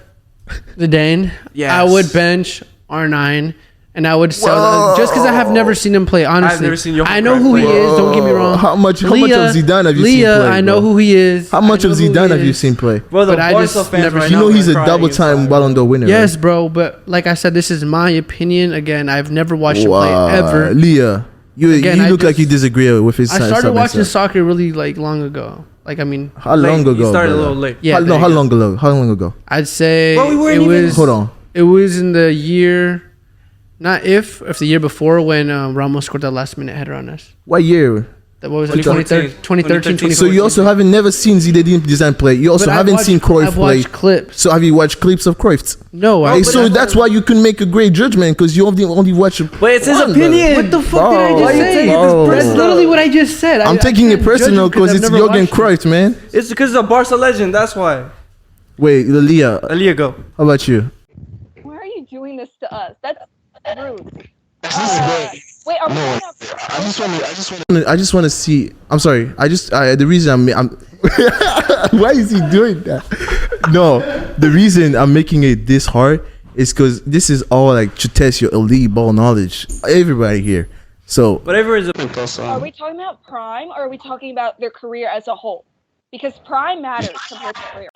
the Dane. Yes. I would bench R9, and I would sell just because I have never seen him play. Honestly, never seen Johan I know Cruyff who he play. is. Don't get me wrong. How much of Zidane have you seen Leah, play, I know bro? who he is. How much I of know who Zidane he have you is. seen play? Bro, the But I Barca just fans never- right You now know are he's a crying double-time inside. Ballon d'Or winner. Yes, bro. But like I said, this is my opinion. Again, I've never watched him play Wow. ever. Leah, you Again, I look like just- you disagree with his. I started stubborn watching sell. soccer really like long ago. Like I mean, How long Late. ago? You started a brother? little late. yeah. How, there no, you how go. long ago? How long ago? I'd say Bro, we weren't it even- was. Hold on. It was in the year, not if the year before when Ramos scored that last minute header on us. What year? That what was it? 2013, 2013. So you also haven't never seen Zinedine Zidane play. You also But I've haven't watched- seen Cruyff I've play. watched clips. So have you watched clips of Cruyff? No, Hey, I. so that's why you can make a great judgment because you only watch. But it's his one, opinion. What the fuck did I Bro, just why you say? taking this That's personal? literally what I just said. I'm taking it can't judge personal him because I've it's never Jurgen watched him. Cruyff, man. It's because he's a Barca legend. That's why. Wait, Leah, Aaliyah, go. how about you? Why are you doing this to us? That's rude. This is good. Wait, are we No, going up? I just want I just want to see. I'm sorry. The reason I'm why is he doing that? No, the reason I'm making it this hard is because this is all like to test your elite ball knowledge. Everybody here. So Whatever is. Are we talking about prime or are we talking about their career as a whole? Because prime matters compared to career.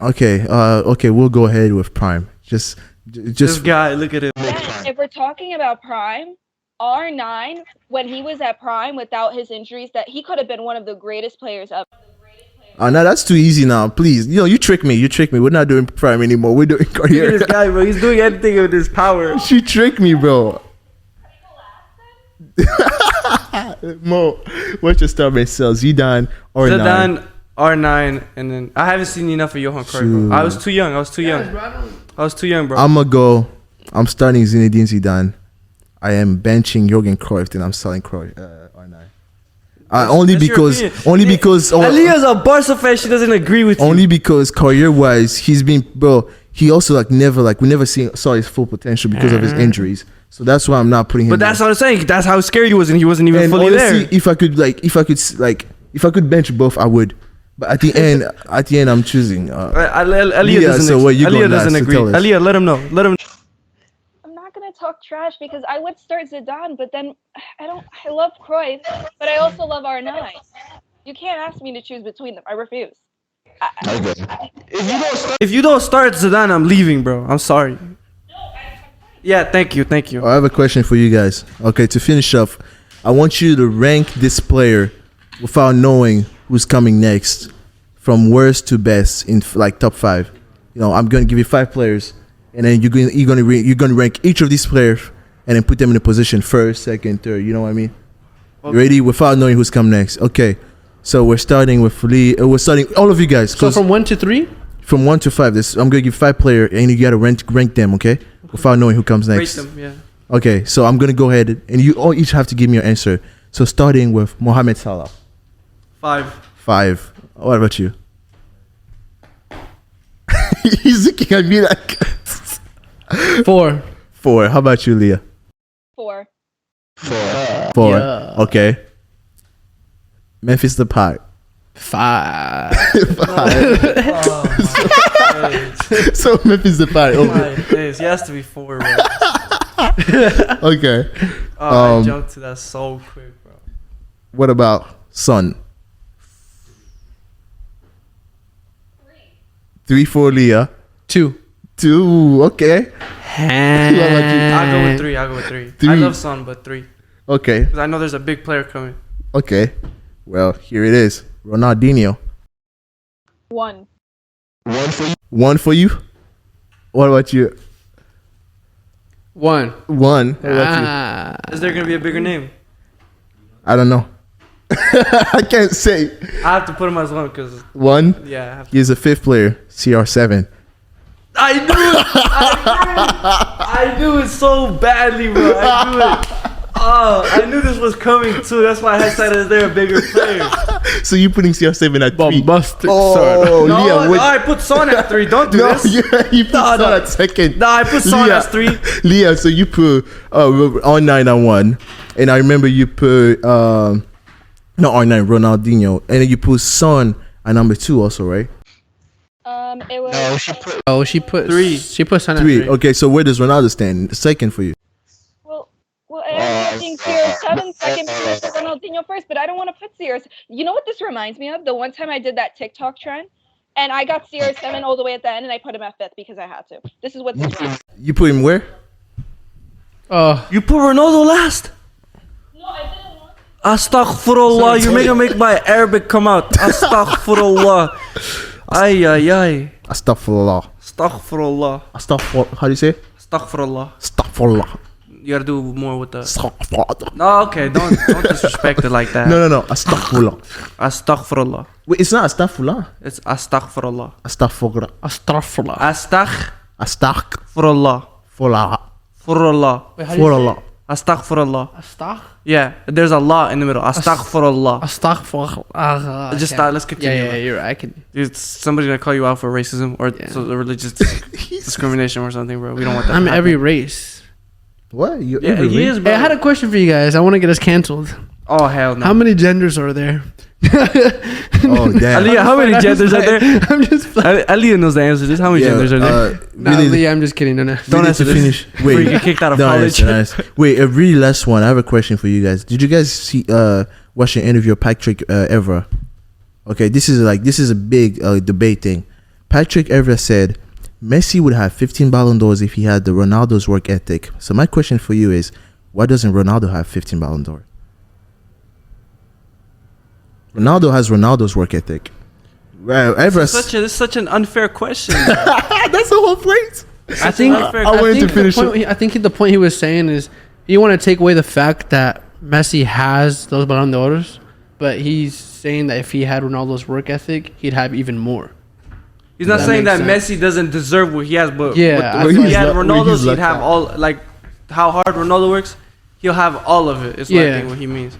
okay, we'll go ahead with Prime. This Just guy, look at him. And if we're talking about prime, R9, when he was at prime without his injuries, that he could have been one of the greatest players ever. now that's too easy now. Please, you trick me. We're not doing Prime anymore. We're doing Look at career. this guy, bro. He's doing anything with his power. She tricked me, bro. Mo, what's your star base sell? Zidane or nine? Zidane, R9, and then I haven't seen enough of Johan Cruyff. Bro. I was too young. I was too young, bro. I'm starting Zinedine Zidane. I am benching Jurgen Cruyff and I'm selling Cruyff R9. Only That's your because opinion. Aaliyah's a Barca fan. She doesn't agree with you. only because career wise he's he also like never like we never saw his full potential because of his injuries. So that's why I'm not putting him. But that's what I'm saying. That's how scared he was, and he wasn't even and fully honestly, there. if I could bench both, I would. But at the end, I'm choosing. Aliyah yeah, so what you Aliyah going doesn't last to agree. tell us? Aliyah, let him know. Let him. I'm not gonna talk trash because I would start Zidane, but then I love Cruyff, but I also love R9. You can't ask me to choose between them. I refuse. Okay. If If you you don't start, don't start Zidane, I'm leaving, bro. I'm sorry. Yeah, thank you. I have a question for you guys. Okay, to finish off, I want you to rank this player without knowing who's coming next, from worst to best in like top 5. You know, I'm gonna give you 5 players, and then you're gonna rank each of these players, and then put them in a position first, second, third. You know what I mean? Okay. You ready? Without knowing who's coming next. Okay. So we're starting with Lee. We're starting all of you guys. So from 1 to 3? From 1 to 5. I'm gonna give 5 players, and you gotta rank them. Okay? Without knowing who comes Rate next. them, yeah. Okay, so I'm gonna go ahead, and you all each have to give me your answer. So starting with Mohamed Salah, 5. 5. What about you? He's looking at me like 4. 4. How about you, Leah? 4. 4. Yeah. Okay. Memphis Depay. 5. So Memphis Depay. Okay. He has to be 4, bro. Okay. Oh, I jumped to that so quick, bro. What about Son? 3 for Leah. 2. 2. Okay. I'll go with 3. I'll go with 3. I 3. love Son, but 3. Okay. Because I know there's a big player coming. Okay. Well, here it is. Ronaldinho. 1. 1 for you. 1 for you. What about you? 1. 1. What about you? Is there going to be a bigger name? I don't know. I can't say. I have to put him as 1 because, 1. yeah, I have to. He's a 5th player. CR7. I knew it! I knew it so badly, bro. I knew it. Oh, I knew this was coming too. That's why I said, is there a bigger player? So you putting CR7 at 3? Bombastic. Oh, No, Leah, what? I put Son at 3. Don't do No, this. yeah, you put Son at 2nd. No, I put Son Leah, as 3. Leah, so you put R9 at 1. And I remember you put, not R9, Ronaldinho. And then you put Son at number 2 also, right? It was. No, she put. Oh, she put 3. She put Son at 3. 3. Okay, so where does Ronaldo stand? 2nd for you. Well, I'm putting CR7 second, Ronaldinho first, but I don't want to put CR7. You know what this reminds me of? The one time I did that TikTok trend, and I got CR7 all the way at the end, and I put him at 5th because I had to. This is what this reminds me. You put him where? You put Ronaldo last? No, I didn't want. Astaghfirullah. You're making make my Arabic come out. Astaghfirullah. Ay, ay, ay. Astaghfirullah. Astaghfirullah. How do you say it? Astaghfirullah. Astaghfirullah. You gotta do more with the. Astaghfirullah. No, okay. Don't disrespect it like that. No. Astaghfirullah. Astaghfirullah. Wait, it's not astaghfirullah. It's astaghfirullah. Astaghfirullah. Astaghfirullah. Astaghfirullah. Astaghfirullah. Furullah. Wait, how do you say Astaghfirullah. Astaghfirullah. it? Astagh? Yeah, there's a law in the middle. Astaghfirullah. Astaghfirullah. Just start. Let's continue. Yeah, you're right. I can. Dude, somebody's gonna call you out for racism or religious discrimination or something, bro. We don't want that. I'm to happen. every race. What? You Yeah, he is, bro. Hey, I had a question for you guys. I want to get us canceled. Oh hell no. How many genders are there? Oh damn. Aliyah, how many genders are there? I'm just playing. Aliyah knows the answer to this. How many genders are there? Nah, really, Leah, I'm just kidding. No. we Don't need answer to this. finish. Before you get kicked out of no, college. nice. Wait, a really last one. I have a question for you guys. Did you guys see watch an interview of Patrick Evra? Okay, this is a big debate thing. Patrick Evra said Messi would have 15 Ballon d'Ors if he had the Ronaldo's work ethic. So my question for you is, why doesn't Ronaldo have 15 Ballon d'Or? Ronaldo has Ronaldo's work ethic. Well, Evra. This is such an unfair question. That's the whole point. I think unfair I wanted to the finish point- I think the point he was saying is you want to take away the fact that Messi has those Ballon d'Ors, but he's saying that if he had Ronaldo's work ethic, he'd have even more. He's not That saying that makes sense. Messi doesn't deserve what he has, but Yeah, if he's he had where Ronaldo's, he's he'd have left all, like how hard Ronaldo works. He'll have all of it. It's Yeah. like I think what he means.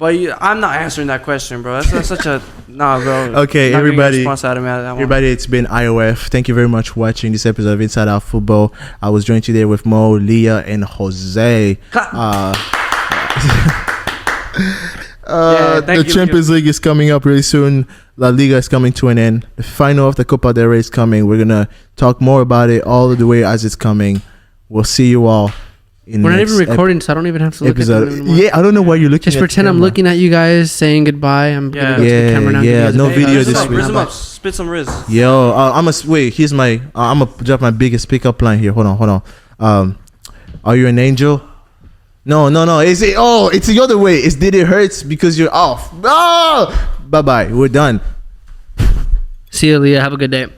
But I'm not answering that question, bro. That's such a nah, bro. Okay, Not getting a everybody. response out of me out of that one. Everybody, it's been IOF. Thank you very much for watching this episode of Inside Out Football. I was joined today with Mo, Leah, and Jose. The Champions League is coming up really soon. La Liga is coming to an end. The final of the Copa del Rey is coming. We're gonna talk more about it all the way as it's coming. We'll see you all in We're the not next even recording, so I don't even have to look at them anymore. Yeah, I don't know why you're looking. Just at pretend the I'm camera. looking at you guys, saying goodbye. I'm gonna go to the camera now. and give you guys a no big video hug. this week. Riz him up. Spit some Riz. Yo, wait. Here's my. I'm gonna drop my biggest pickup line here. Hold on. Are you an angel? No. It's the other way. It's did it hurts because you're off. Oh, bye. We're done. See you, Leah. Have a good day.